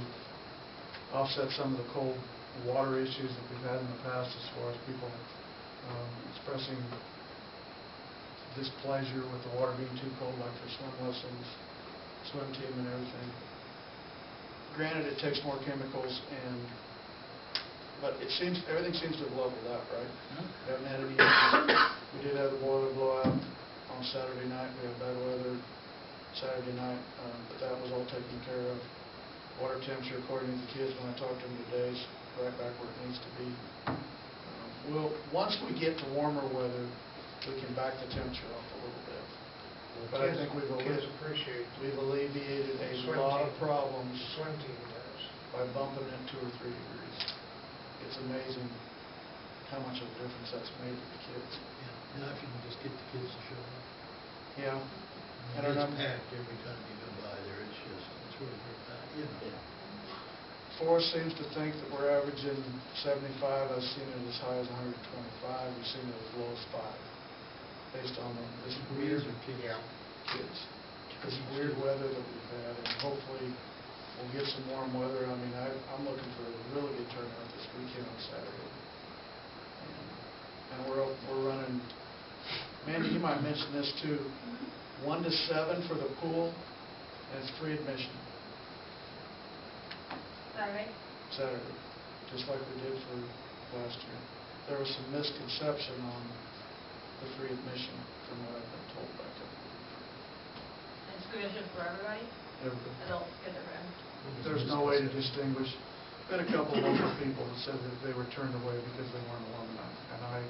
offset some of the cold water issues that we've had in the past as far as people expressing displeasure with the water being too cold, like for swim lessons, swim team and everything. Granted, it takes more chemicals but everything seems to have leveled out, right? We haven't had any issues. We did have the boiler blowout on Saturday night. We had bad weather Saturday night, but that was all taken care of. Water temperature, according to the kids, when I talked to them today, is right back where it needs to be. Once we get to warmer weather, we can back the temperature off a little bit. But I think we've alleviated a lot of problems Swim team does. by bumping it 2 or 3 degrees. It's amazing how much of a difference that's made to the kids. Yeah, now if you can just get the kids to show up. Yeah. And it's packed every time you go by there, it's really very packed, you know. Forrest seems to think that we're averaging 75. I've seen it as high as 125. We've seen it as low as 5, based on this weird kids. This weird weather that we've had, and hopefully we'll get some warm weather. I mean, I'm looking for a really good turnout this weekend on Saturday. And we're running. Mandy, you might mention this too. 1 to 7 for the pool, and it's free admission. Saturday? Saturday, just like we did for last year. There was some misconception on the free admission from what I've been told back there. And it's free admission for everybody? Everybody. Adults get their friends? There's no way to distinguish. We had a couple of local people that said that they were turned away because they weren't alumni, and I've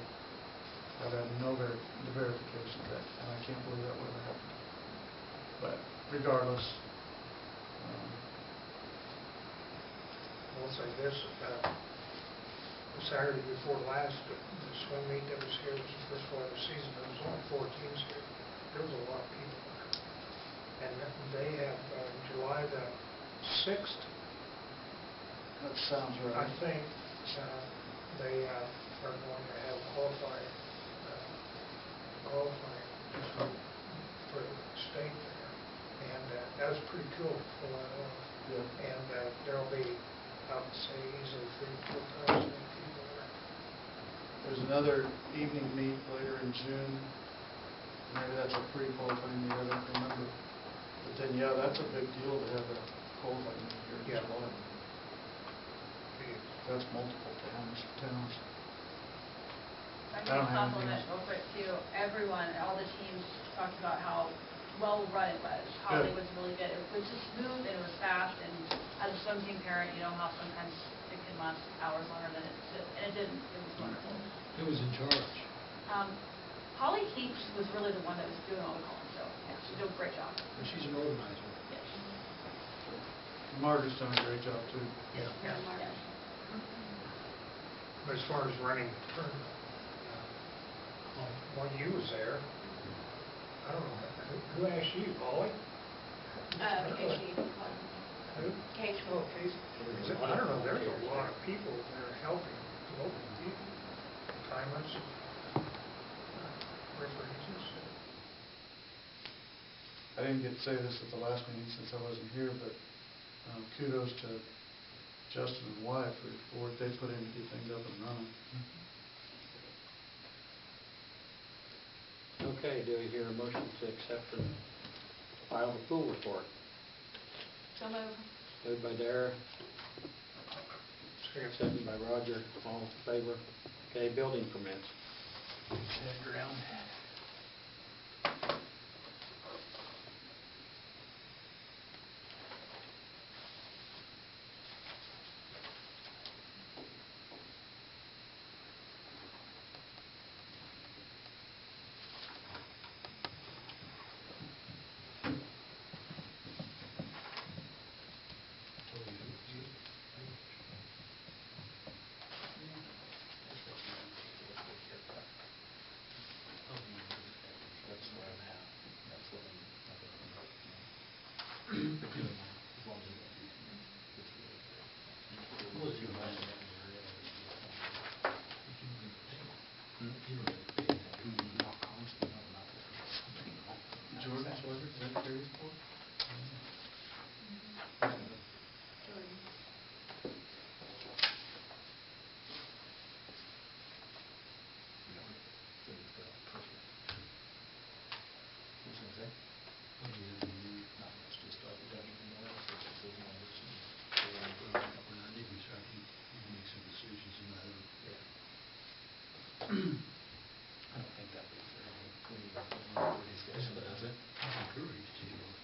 had no verification of that, and I can't believe that would have happened. But regardless, I'll say this, the Saturday before last, the swim meet that was here, was the first one of the season, there was only 4 teams here. There was a lot of people there. And they have July the 6th. that sounds I right. think they are going to have qualifying for the state there. And that was pretty cool to pull that off. Yeah. And there'll be, I would say, easily 3,000 to 4,000 people there. There's another evening meet later in June. Maybe that's a pre-qualifying meet, I don't remember. But then, yeah, that's a big deal to have a qualifying meet here in Yeah. July. That's multiple towns. I'm I don't going to have compliment anything real quick too, everyone, all the teams talked about how well run it was, how Good. it was really good. It was just smooth and it was fast, and as a swim team parent, you know how sometimes it can last hours longer than it should, and it didn't. It was wonderful. Who was in charge? Holly Keats was really the one that was doing all the calling, so yeah, she did a great job. Well, she's an organizer. Yes. Margaret's done a great job, too. Yeah. Yeah, Mark. But as far as running the tournament, when you was there, I don't know, who asked you, Polly? Casey. Who? Casey. Oh, Casey. I don't know, there's a lot of people that are helping local people, timers, referees. I didn't get to say this at the last meeting since I wasn't here, but kudos to Justin and Wyatt for the work they put in to get things up and running. Okay, do I hear a motion to accept and file the pool report? So moved. Moved by Dara, seconded by Roger, all in favor. Okay, building permits. Ground. Not much, just thought we'd done anything else, it's just those numbers, and so we're not leaving, so I think we can make some decisions in that. I don't think that was there. We need more discussion. That's it. I'm encouraged, you know.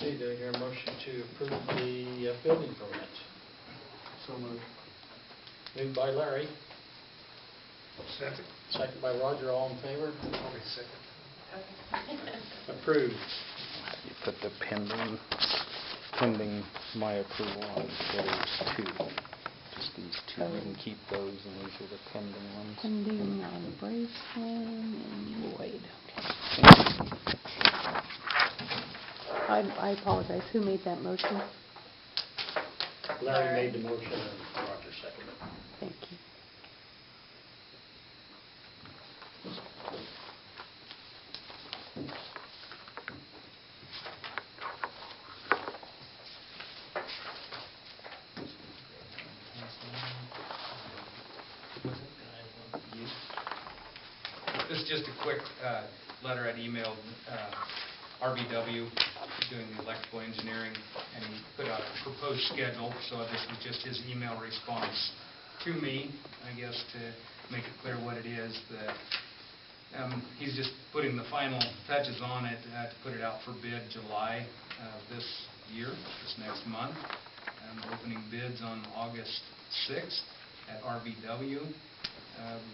Okay, do I hear a motion to approve the building permit? So moved. Moved by Larry, Second. second by Roger, all in favor? I'll be second. Approved. You put the pending my approval on those two. Just these two, you can keep those, and these are the pending ones. Pending on Braceland and Lloyd. I apologize. Who made that motion? Larry made the motion and Roger seconded. Thank you. This is just a quick letter I'd emailed RBW doing the electrical engineering, and he put out a proposed schedule, so this was just his email response to me, I guess, to make it clear what it is that he's just putting the final touches on it to put it out for bid July this year, this next month. Opening bids on August 6th at RBW.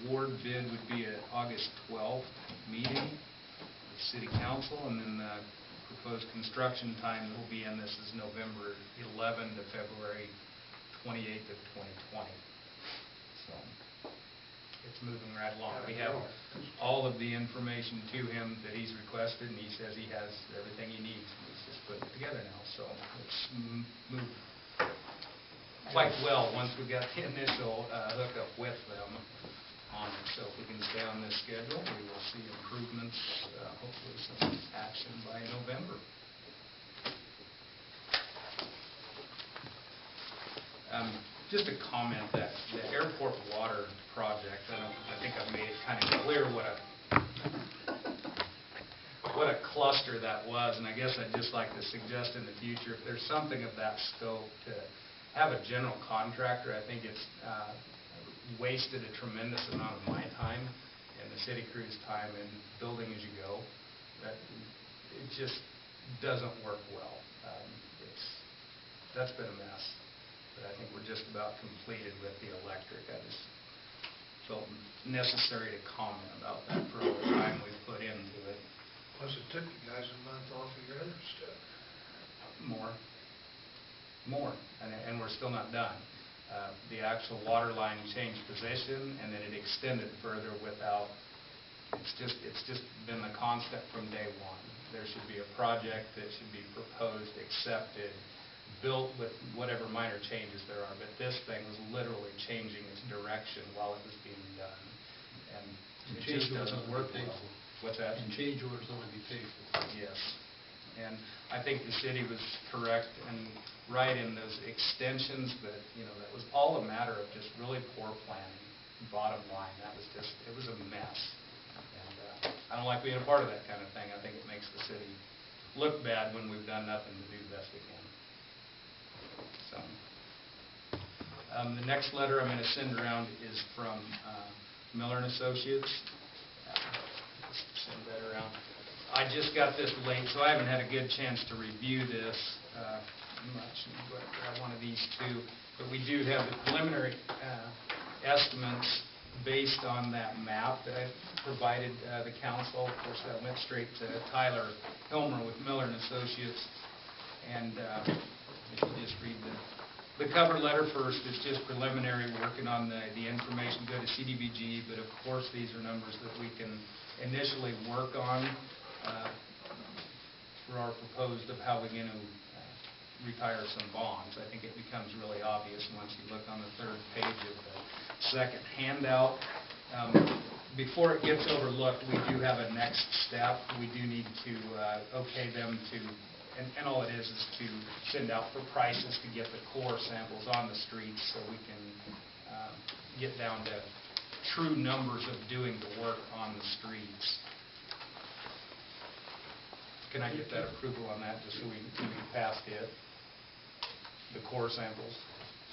Award bid would be at August 12th meeting with City Council, and then the proposed construction time that will be in this is November 11 to February 28th of 2020. So it's moving right along. We have all of the information to him that he's requested, and he says he has everything he needs. He's just putting it together now, so it's moved quite well once we got the initial hookup with them on it. So if we can stay on this schedule, we will see improvements, hopefully some action by November. Just a comment that the airport water project, I think I've made it kind of clear what a cluster that was, and I guess I'd just like to suggest in the future, if there's something of that scope, to have a general contractor. I think it's wasted a tremendous amount of my time and the city crew's time in building as you go. That it just doesn't work well. That's been a mess, but I think we're just about completed with the electric. I just felt necessary to comment about that for all the time we've put into it. Plus, it took you guys a month off of your other stuff. More, and we're still not done. The actual water line changed position, and then it extended further without, it's just been the constant from day one. There should be a project that should be proposed, accepted, built with whatever minor changes there are, but this thing was literally changing its direction while it was being done, and it just doesn't work well. What's that? And change orders only be paid for. Yes. And I think the city was correct and right in those extensions, that, that was all a matter of just really poor planning. Bottom line, it was a mess. And I don't like being a part of that kind of thing. I think it makes the city look bad when we've done nothing to do the best we can. So, the next letter I'm going to send around is from Miller & Associates. Send that around. I just got this late, so I haven't had a good chance to review this much. But I have one of these two. But we do have the preliminary estimates based on that map that I provided the council. Of course, that went straight to Tyler Hilmer with Miller & Associates. And if you just read the cover letter first, it's just preliminary, working on the information, go to CDBG. But of course, these are numbers that we can initially work on for our proposed of how we're going to retire some bonds. I think it becomes really obvious once you look on the third page of the second handout. Before it gets overlooked, we do have a next step. We do need to okay them to, and all it is to send out for prices to get the core samples on the streets so we can get down to true numbers of doing the work on the streets. Can I get that approval on that, just so we passed it? The core samples?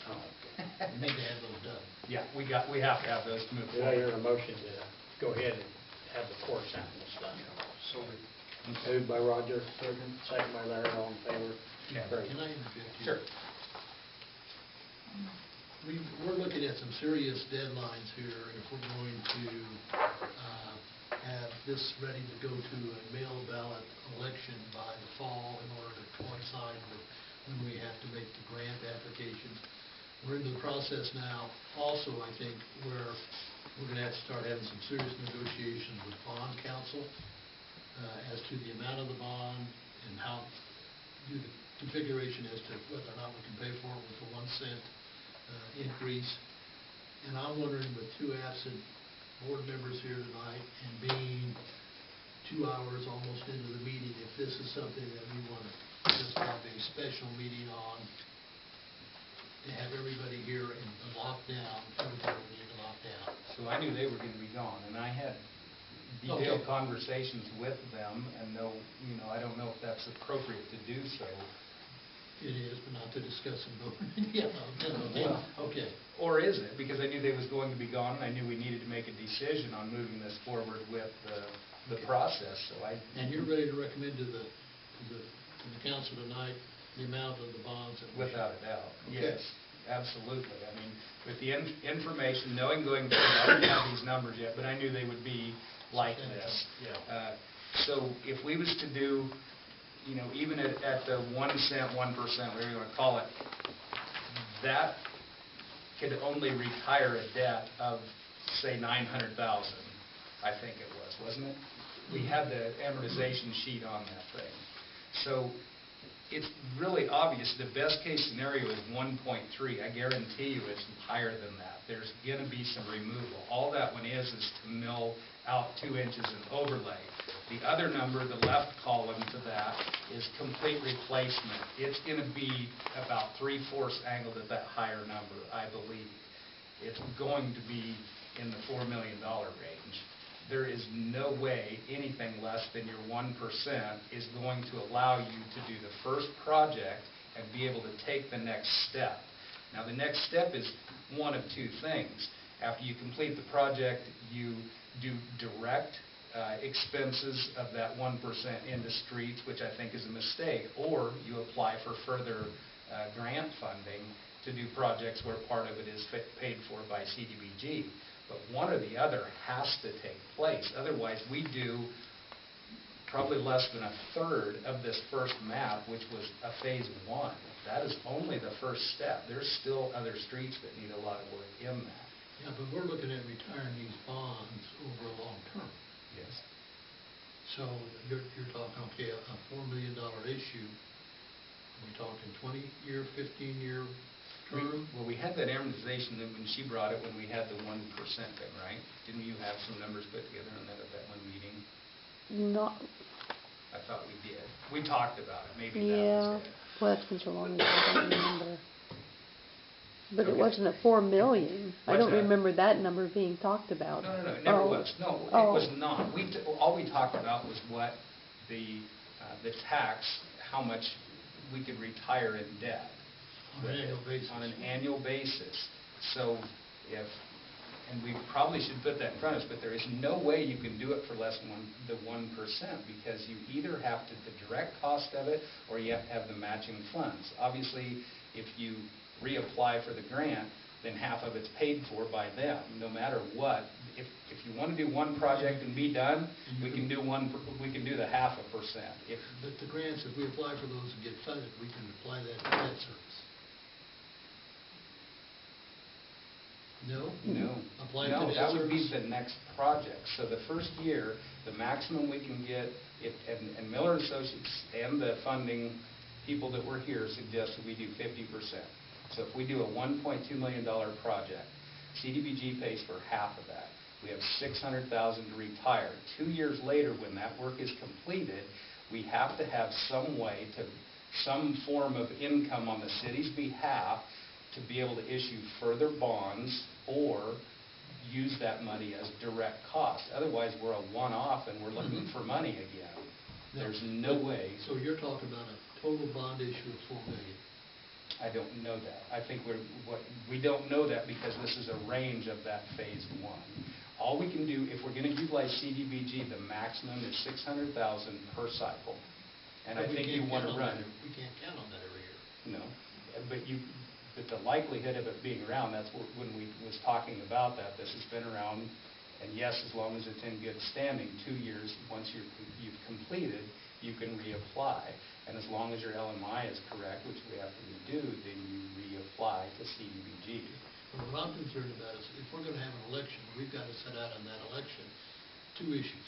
We need to have those done. Yeah, we have to have those to move Did I hear forward. a motion to go ahead and have the core samples done? So Moved by Roger, second by Larry, all in favor? Yeah. Great. Can I interject here? Sure. We're looking at some serious deadlines here, and if we're going to have this ready to go to a mail ballot election by the fall in order to coincide with when we have to make the grant applications. We're into the process now, also, I think, where we're going to have to start having some serious negotiations with bond counsel as to the amount of the bond and how do the configuration as to whether or not we can pay for it with a 1 cent increase. And I'm wondering, with two absent board members here tonight and being 2 hours almost into the meeting, if this is something that we want to just have a special meeting on to have everybody here and lock down, everybody we need to lock down. So I knew they were going to be gone, and I had detailed Okay. conversations with them, and I don't know if that's appropriate to do so. It is, but not to discuss and vote. Yeah, no, okay. Or is it? Because I knew they was going to be gone, and I knew we needed to make a decision on moving this forward with the process, so And you're ready to recommend to the council tonight the amount of the bonds that we Without a doubt, Okay. yes, absolutely. I mean, with the information, knowing going forward, I don't have these numbers yet, but I knew they would be like this. Yeah. So if we was to do, even at the 1 cent, 1%, whatever you want to call it, that could only retire a debt of, say, $900,000, I think it was, wasn't it? We had the amortization sheet on that thing. So it's really obvious, the best case scenario is 1.3. I guarantee you it's higher than that. There's going to be some removal. All that one is to mill out 2 inches and overlay. The other number, the left column to that, is complete replacement. It's going to be about 3/4 angled at that higher number, I believe. It's going to be in the $4 million range. There is no way anything less than your 1% is going to allow you to do the first project and be able to take the next step. Now, the next step is one of two things. After you complete the project, you do direct expenses of that 1% into streets, which I think is a mistake, or you apply for further grant funding to do projects where part of it is paid for by CDBG. But one or the other has to take place. Otherwise, we do probably less than 1/3 of this first map, which was a phase 1. That is only the first step. There's still other streets that need a lot of work in that. Yeah, but we're looking at retiring these bonds over a long term. Yes. So you're talking, okay, a $4 million issue. Are we talking 20-year, 15-year term? Well, we had that amortization when she brought it, when we had the 1% thing, right? Didn't you have some numbers put together on that at that one meeting? No, I thought we did. We talked about it. Maybe yeah, that was it. well, that's been so long ago, I don't remember. But it Okay. wasn't at $4 million. I What's don't that? remember that number being talked about. No, it never Oh. was. No, Oh. it was not. All we talked about was what the tax, how much we could retire in debt. On an annual basis. On an annual basis. So and we probably should put that in front of us, but there is no way you can do it for less than the 1%, because you either have to the direct cost of it, or you have to have the matching funds. Obviously, if you reapply for the grant, then half of it's paid for by them, no matter what. If you want to do one project and be done, we can do the 0.5%. But the grants, if we apply for those and get funded, we can apply that to debt service. No? No. Apply No, to debt that would be service? the next project. So the first year, the maximum we can get, and Miller and Associates and the funding people that were here suggested we do 50%. So if we do a $1.2 million project, CDBG pays for half of that. We have $600,000 to retire. 2 years later, when that work is completed, we have to have some way some form of income on the city's behalf to be able to issue further bonds or use that money as direct cost. Otherwise, we're a one-off and we're looking for money again. There's no way. So you're talking about a total bond issue of $4 million? I don't know that. I think we don't know that because this is a range of that phase one. All we can do, if we're going to utilize CDBG, the maximum is $600,000 per cycle. And I think you want to run. We can't count on that every year. No, but the likelihood of it being around, that's when we was talking about that. This has been around, and yes, as long as it's in good standing, 2 years, once you've completed, you can reapply. And as long as your LMI is correct, which we have to redo, then you reapply to CDBG. But what I'm concerned about is if we're going to have an election, we've got to set out on that election 2 issues.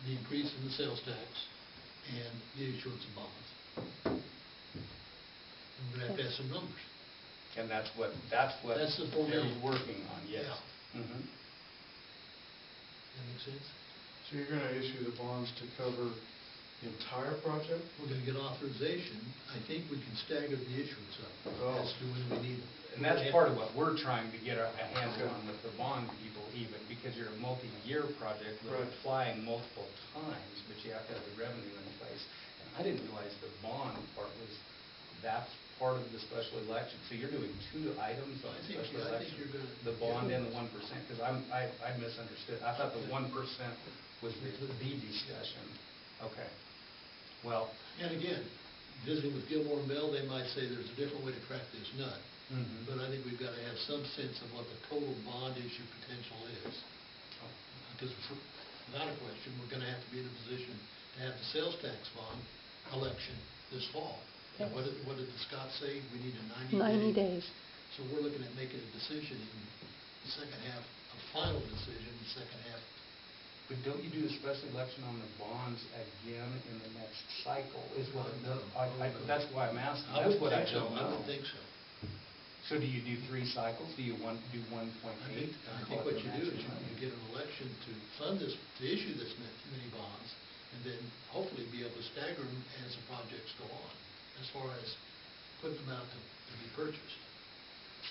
The increase in the sales tax and the issuance of bonds. We're going to have some numbers. And that's what That's the $4 they're million. working on, yes. Yeah. That make sense? So you're gonna issue the bonds to cover the entire project? We're going to get authorization. I think we can stagger the issuance up as to when we need them. And that's part of what we're trying to get our hands on with the bond people even, because you're a multi-year project, we're Right. applying multiple times, but you have to have the revenue in place. And I didn't realize the bond part that's part of the special election. So you're doing 2 items on I the think- special yeah, I think election? you're gonna- The bond and the 1%, because I misunderstood. I thought the 1% was the discussion. Okay. Well. And again, visiting with Gilmore and Bell, they might say there's a different way to crack this nut. But I think we've got to have some sense of what the total bond issue potential is. Because without a question, we're going to have to be in a position to have the sales tax bond election this fall. And what did the Scott say? We need a 90 days. So we're looking at making a decision in the second half, a final decision in the second half. But don't you do a special election on the bonds again in the next cycle, is what it does? That's why I'm asking. That's what I don't know. I don't think so. So do you do 3 cycles? Do you do 1.8? I think what you do is you get an election to fund this, to issue this many bonds, and then hopefully be able to stagger them as the projects go on, as far as putting them out to be purchased.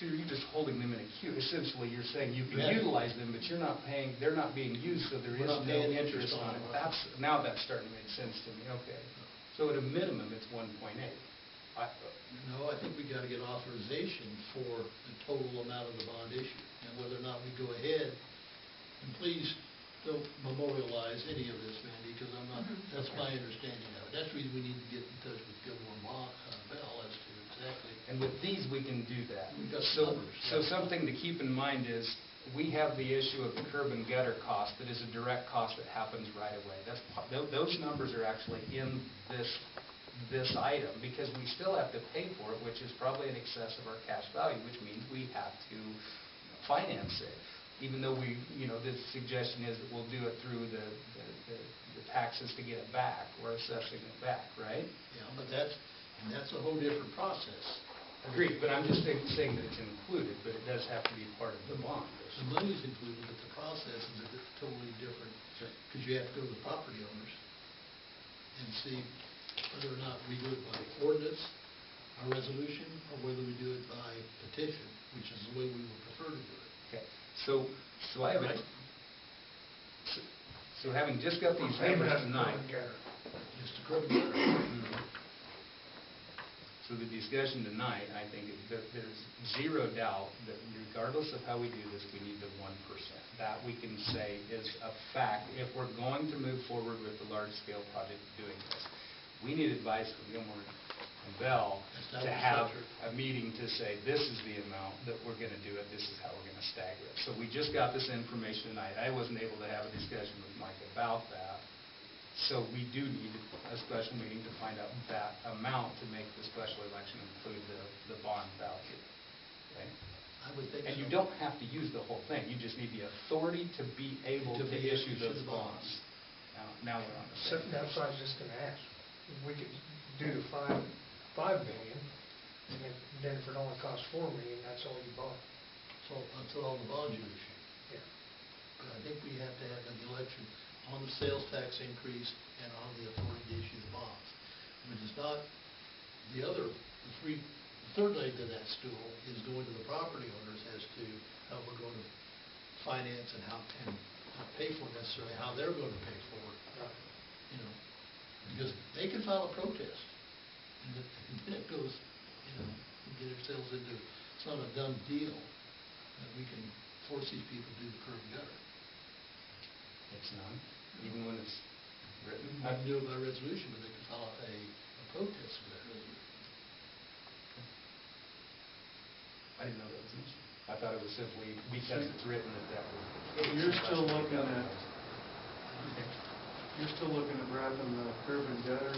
So you're just holding them in a queue. Essentially, you're saying you can Yeah. utilize them, but you're not paying, they're not being used, so there is We're not no paying interest on it. them. Now that's starting to make sense to me, okay. So at a minimum, it's 1.8. No, I think we got to get authorization for the total amount of the bond issue, and whether or not we go ahead, and please don't memorialize any of this, Mandy, because I'm not, that's my understanding of it. That's the reason we need to get in touch with Gilmore and Bell as to exactly. And with these, we can do that. We've got So, numbers. so something to keep in mind is, we have the issue of the curb and gutter cost that is a direct cost that happens right away. Those numbers are actually in this item, because we still have to pay for it, which is probably in excess of our cash value, which means we have to finance it. Even though the suggestion is that we'll do it through the taxes to get it back, or assessing it back, right? Yeah, but that's a whole different process. Agreed, but I'm just saying that it's included, but it does have to be part of the bond. The money's included, but the process is totally different, because you have to go to the property owners and see whether or not we do it by ordinance, our resolution, or whether we do it by petition, which is the way we would prefer to do it. Okay, so I have so having just got these numbers tonight. Just a curb and gutter. So the discussion tonight, I think, is that there's zero doubt that regardless of how we do this, we need the 1%. That we can say is a fact if we're going to move forward with the large-scale project of doing this. We need advice from Gilmore and Bell to have a meeting to say, this is the amount that we're going to do it, this is how we're going to stagger it. So we just got this information tonight. I wasn't able to have a discussion with Mike about that. So we do need a special meeting to find out that amount to make the special election include the bond value. Okay? I would think And so. you don't have to use the whole thing. You just need the authority to be able to issue those bonds. Now we're on the So same. that's what I was just going to ask. If we could do the $5 million, and then if it only costs $4 million, that's all you bought. So that's all the bonds you issue. Yeah. But I think we have to have an election on the sales tax increase and on the authority to issue the bonds. Which is not, the third leg to that stool is going to the property owners as to how we're going to finance and how, not pay for necessarily, how they're going to pay for it. You know, because they can file a protest, and then it goes, you know, we get ourselves into, it's not a done deal that we can force these people to do the curb and gutter. It's none, even when it's written. We can do it by resolution, but they can file a protest for that resolution. I didn't know that was an issue. I thought it was simply because it's written that was the case. You're still looking at, you're still looking at wrapping the curb and gutter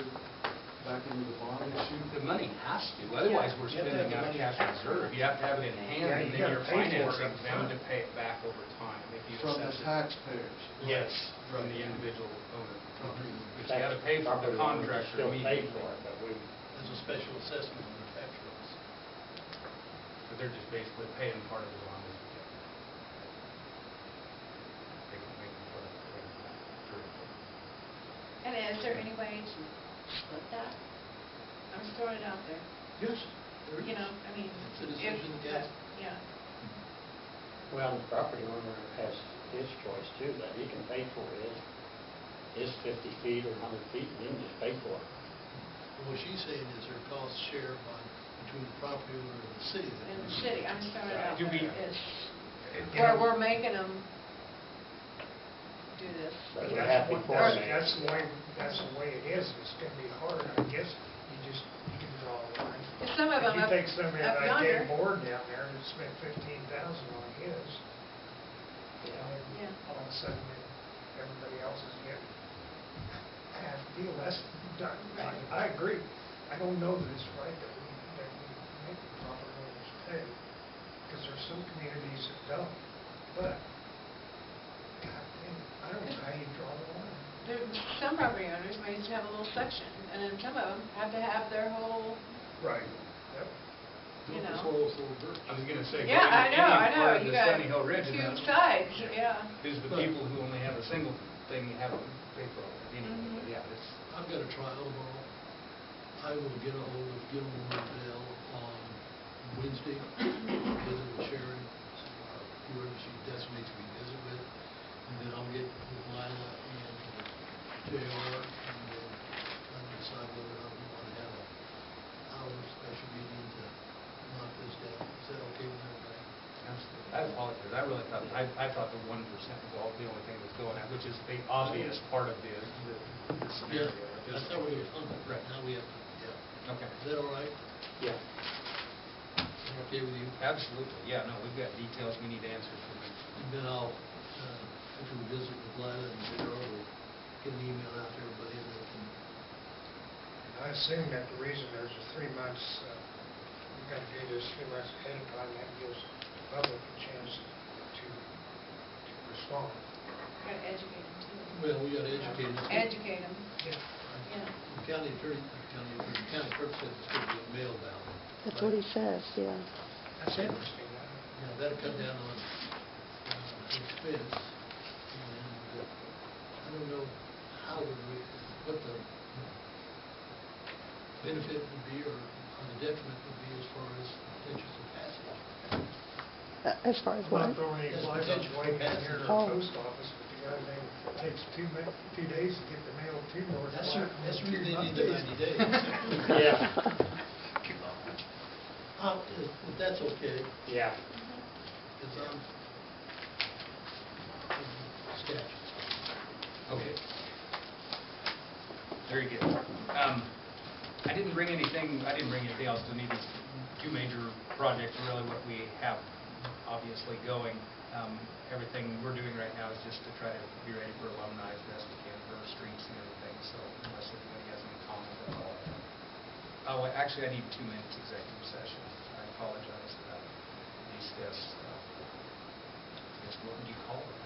back into the bond issue? The money has to, otherwise we're You have to have spending the out of money cash reserve. You have to have it in hand, Yeah, and you then gotta you're pay for it financing up them front. to pay it back over time if you From the assess it. taxpayers? Yes, from the individual owner. Property But you gotta pay for the Property owners contractor still pay immediately. for it, but we, There's a special assessment on the tax rolls. But they're just basically paying part of the bond. They can make them put it. And is there any way to split that? I'm just throwing it out there. Yes. there You is. know, I mean, It's a if, decision of the council. yeah. well, the property owner has his choice too, that he can pay for his 50 feet or 100 feet, and he can just pay for it. What she's saying is her cost share between the property owner and the city. In the city, I'm just throwing it out Do we- there. Is You where know, we're making them do this. But we're That's happy what- for that's them. that's the way it is. It's gonna be hard, I guess. You can draw a line. Some of them If you up- take somebody up like Dave yonder. Board down there that spent 15,000 on his, you know, Yeah. all of a sudden everybody else is getting half the deal. That's done. I agree. I don't know that it's right that we make the property owners pay, because there's some communities that don't. But, God, I don't know how you draw the line. Some property owners may just have a little section, and then some of them have to have their whole, Right. Yep. you know. I was gonna say. Yeah, I know, Indian part of you the got Sunny Hill Ridge, and two that's- sides, yeah. Is the people who only have a single thing have to pay for it anyway, Mhm. but yeah, it's. I've got a trial tomorrow. I will get a hold of Gilmore Mordell on Wednesday, visit with Sharon, whoever she designates me to visit with, and then I'll get with Lila and JR, and then let them decide whether or not we want to have our special meeting to knock this down. Is that okay with everybody? Absolutely. I apologize. I really thought, I thought the 1% was all, the only thing that was going at, which is the obvious part of the scenario. Yeah, that's how we were funded. Right. Now we have to, Okay. Is that all right? Yeah. Okay with you? Absolutely. Yeah, no, we've got details we need answers from you. And then I'll, after we visit with Lila and JR, we'll get an email out to everybody and they can. I assume that the reason there's a 3 months, we've got to do this 3 months ahead of time, that gives the public a chance to respond. Got to educate them too. Well, we got to educate them. Educate them, Yeah. yeah. The county clerk said it's going to be mailed out. That's what he says, yeah. That's interesting. Yeah, that'll cut down on expense. And I don't know how what the benefit would be or the detriment would be as far as potential for passage. As far as I'm what? not throwing any Yes, flies on potential the way for down here to passage. our Oh. post office, but the other thing, it takes 2 days to get the mail to North That's Platte. the reason they need 2 the months. 90 days. Yeah. If that's okay, Yeah. it's on statute. Okay. Very good. I didn't bring anything else to need. These 2 major projects are really what we have obviously going. Everything we're doing right now is just to try to be ready for alumni as best we can for our streets and everything, so unless anybody has any comment at all. Oh, actually, I need 2 minutes executive session. I apologize that I discussed, I guess, what would you call it?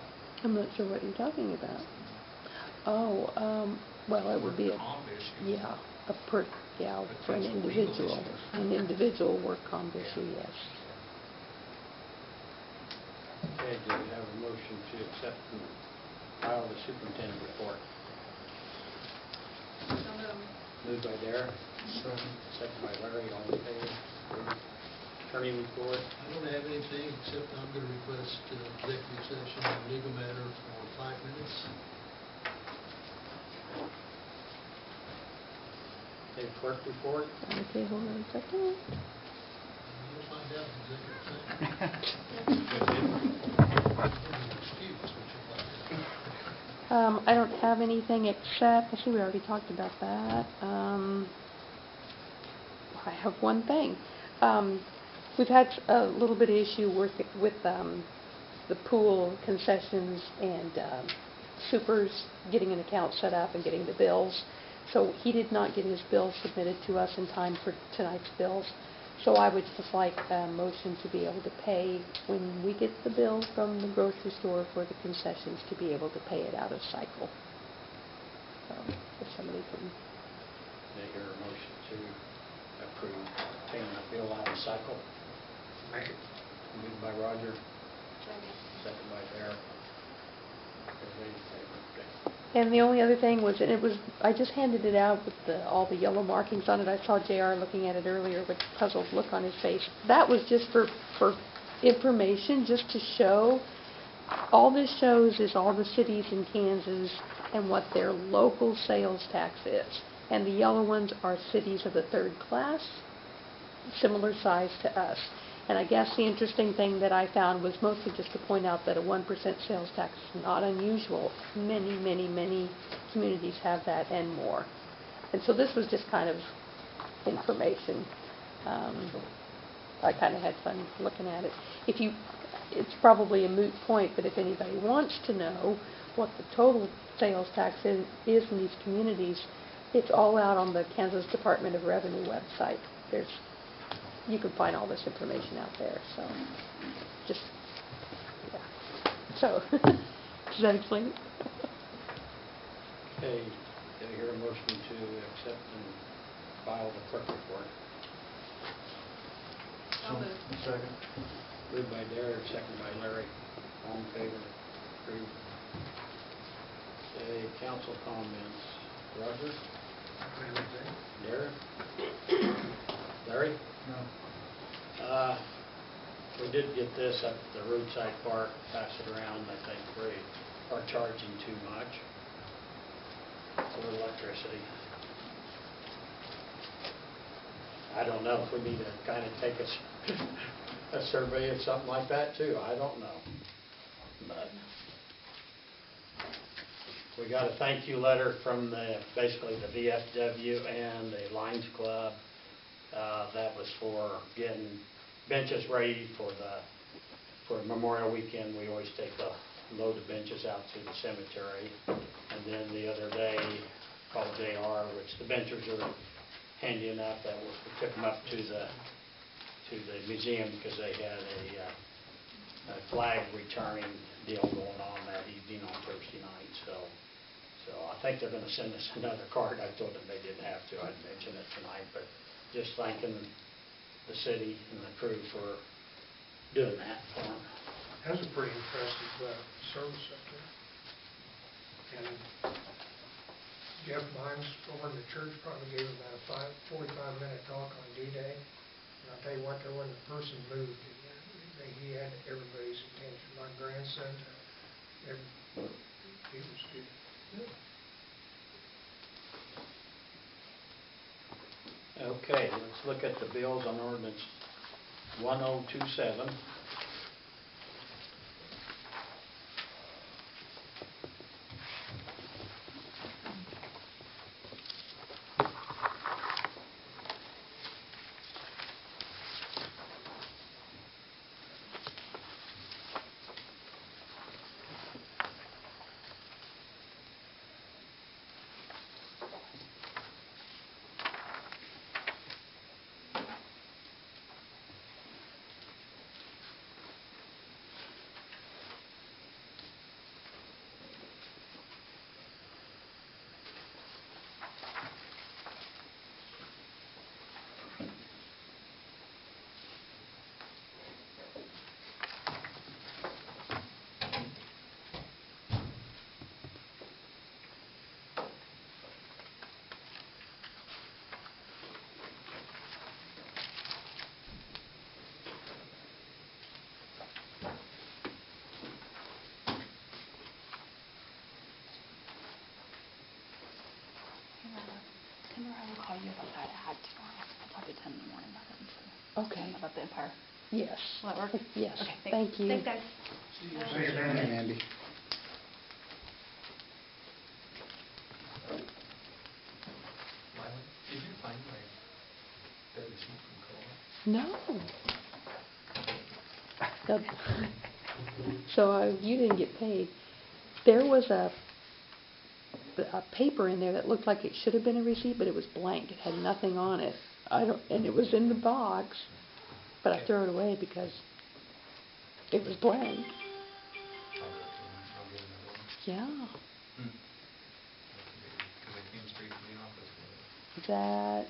I'm not sure what you're talking about. Oh, well, it would be a, Comp issue. yeah, for an Potential legal individual, issue. an individual work comp issue, yes. Okay, do we have a motion to accept and file the superintendent report? Some of them Moved by Derek, second by Larry, all in favor? Attorney report? I don't have anything, except I'm going to request executive session on legal matter for 5 minutes. Okay, clerk report? Okay, hold on a second. You'll find out in executive session. Excuse, but you'll find out. I don't have anything except, I see we already talked about that. I have one thing. We've had a little bit of issue with the pool concessions and supers getting an account set up and getting the bills. So he did not get his bills submitted to us in time for tonight's bills. So I would just like a motion to be able to pay when we get the bill from the grocery store for the concessions, to be able to pay it out of cycle. So if somebody can. May I hear a motion to approve paying the bill out of cycle? Make it. Moved by Roger. Second by Darrell. Everybody in favor? Okay. And the only other thing was, I just handed it out with all the yellow markings on it. I saw JR looking at it earlier with a puzzled look on his face. That was just for information, just to show. All this shows is all the cities in Kansas and what their local sales tax is. And the yellow ones are cities of the third class, similar size to us. And I guess the interesting thing that I found was mostly just to point out that a 1% sales tax is not unusual. Many, many, many communities have that and more. And so this was just kind of information. I kind of had fun looking at it. It's probably a moot point, but if anybody wants to know what the total sales tax is in these communities, it's all out on the Kansas Department of Revenue website. You can find all this information out there, so just, yeah. So, does that explain it? Okay, do I hear a motion to accept and file the clerk report? So moved. Second. Moved by Derek, second by Larry. All in favor? Approved. Okay, council comments. Roger? Derek? Larry? No. We did get this up at the roadside park, pass it around. I think we are charging too much for electricity. I don't know if we need to kind of take a survey of something like that too. I don't know. But we got a thank you letter from basically the VFW and the Lions Club. That was for getting benches ready for Memorial Weekend. We always take a load of benches out to the cemetery. And then the other day, called JR, which the benches are handy enough that we took them up to the museum because they had a flag returning deal going on that evening on Thursday night. So I think they're going to send us another card. I told them they didn't have to. I'd mention it tonight, but just thanking the city and the crew for doing that for them. That was a pretty impressive service up there. And Jeff Mines over in the church probably gave about a 45-minute talk on D-Day. And I'll tell you what, there wasn't a person moved. He had everybody's attention. My grandson, he was good. Okay, let's look at the bills on ordinance 1027. Okay, about the Empire. yes. Will that work? Yes, Okay, thank you. Thanks, guys. Hey, Andy. Did you find that receipt from No. COA? So you didn't get paid. There was a paper in there that looked like it should have been a receipt, but it was blank. It had nothing on it. And it was in the box, but I threw it away because it was blank. I'll get another one. Yeah. Because I came straight from the office with it. That.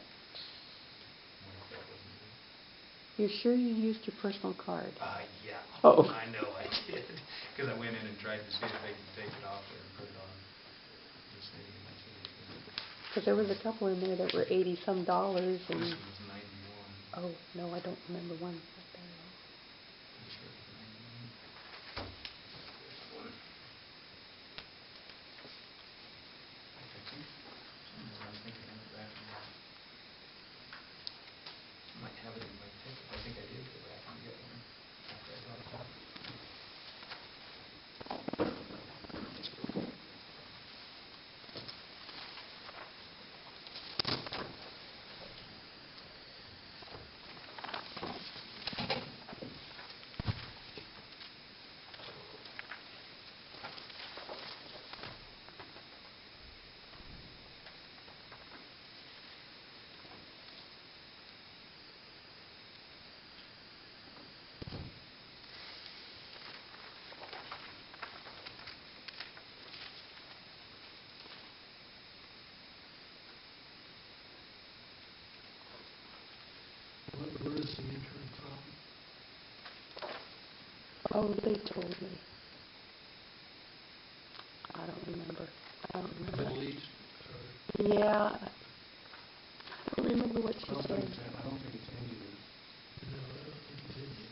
You're sure you used your personal card? Yeah. Oh. I know I did. Because I went in and tried to see if they could take it off there and put it on the city. Because there was a couple in there that were $80-some. This one was And 91. oh no, I don't remember one. I'm sure it was 91. I think I went back and I might have it in my ticket. I think I did go back and get one after I got it off. Where is the intern from? Oh, they told me. I don't remember. Middle East? Yeah. I don't remember what she said. I don't think it's Indian. No, I don't think it's Indian.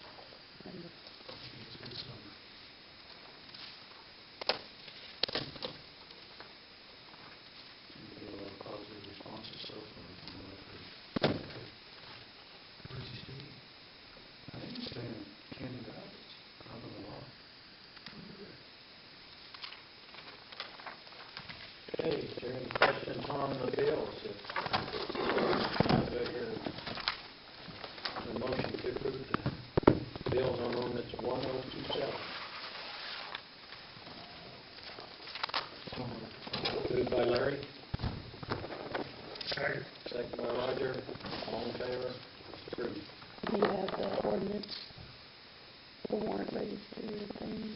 I think it's good summer. You get a lot of positive responses so far from what I've heard. Where's he staying? I think he's staying in Canyon Rapids, out of the law. Okay, is there any questions on the bills? The motion to approve the bills on ordinance 1027. Moved by Larry, Second. second by Roger, all in favor, approved. Do you have the ordinance, the warrant register thing?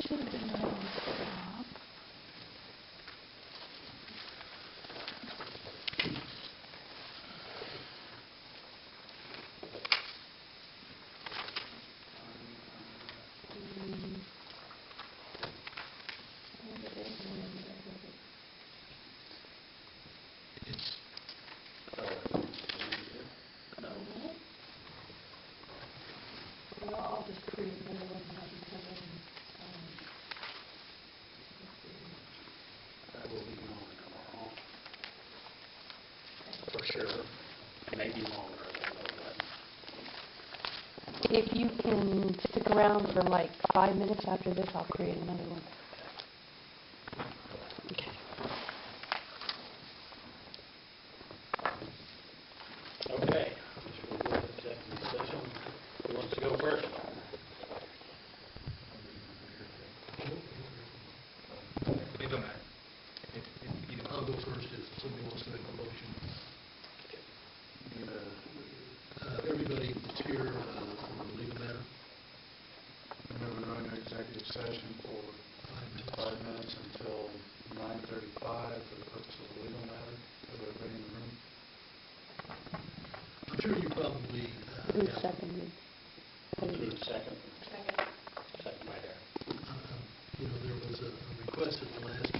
Should have been right on top. Well, I'll just create another one and I can come in and, That will be gone tomorrow. For sure, maybe longer, I don't know, but. if you can stick around for like 5 minutes after this, I'll create another one. Okay. Okay, we'll go to executive session. Who wants to go first? It don't matter. I'll go first if somebody wants to make a motion. Everybody is here for a legal matter. We're going to executive session for 5 minutes until 9:35 for the purpose of a legal matter. Is everybody in the room? I'm sure you probably Who have, seconded? Second. Second by Darrell. you know, there was a request at the last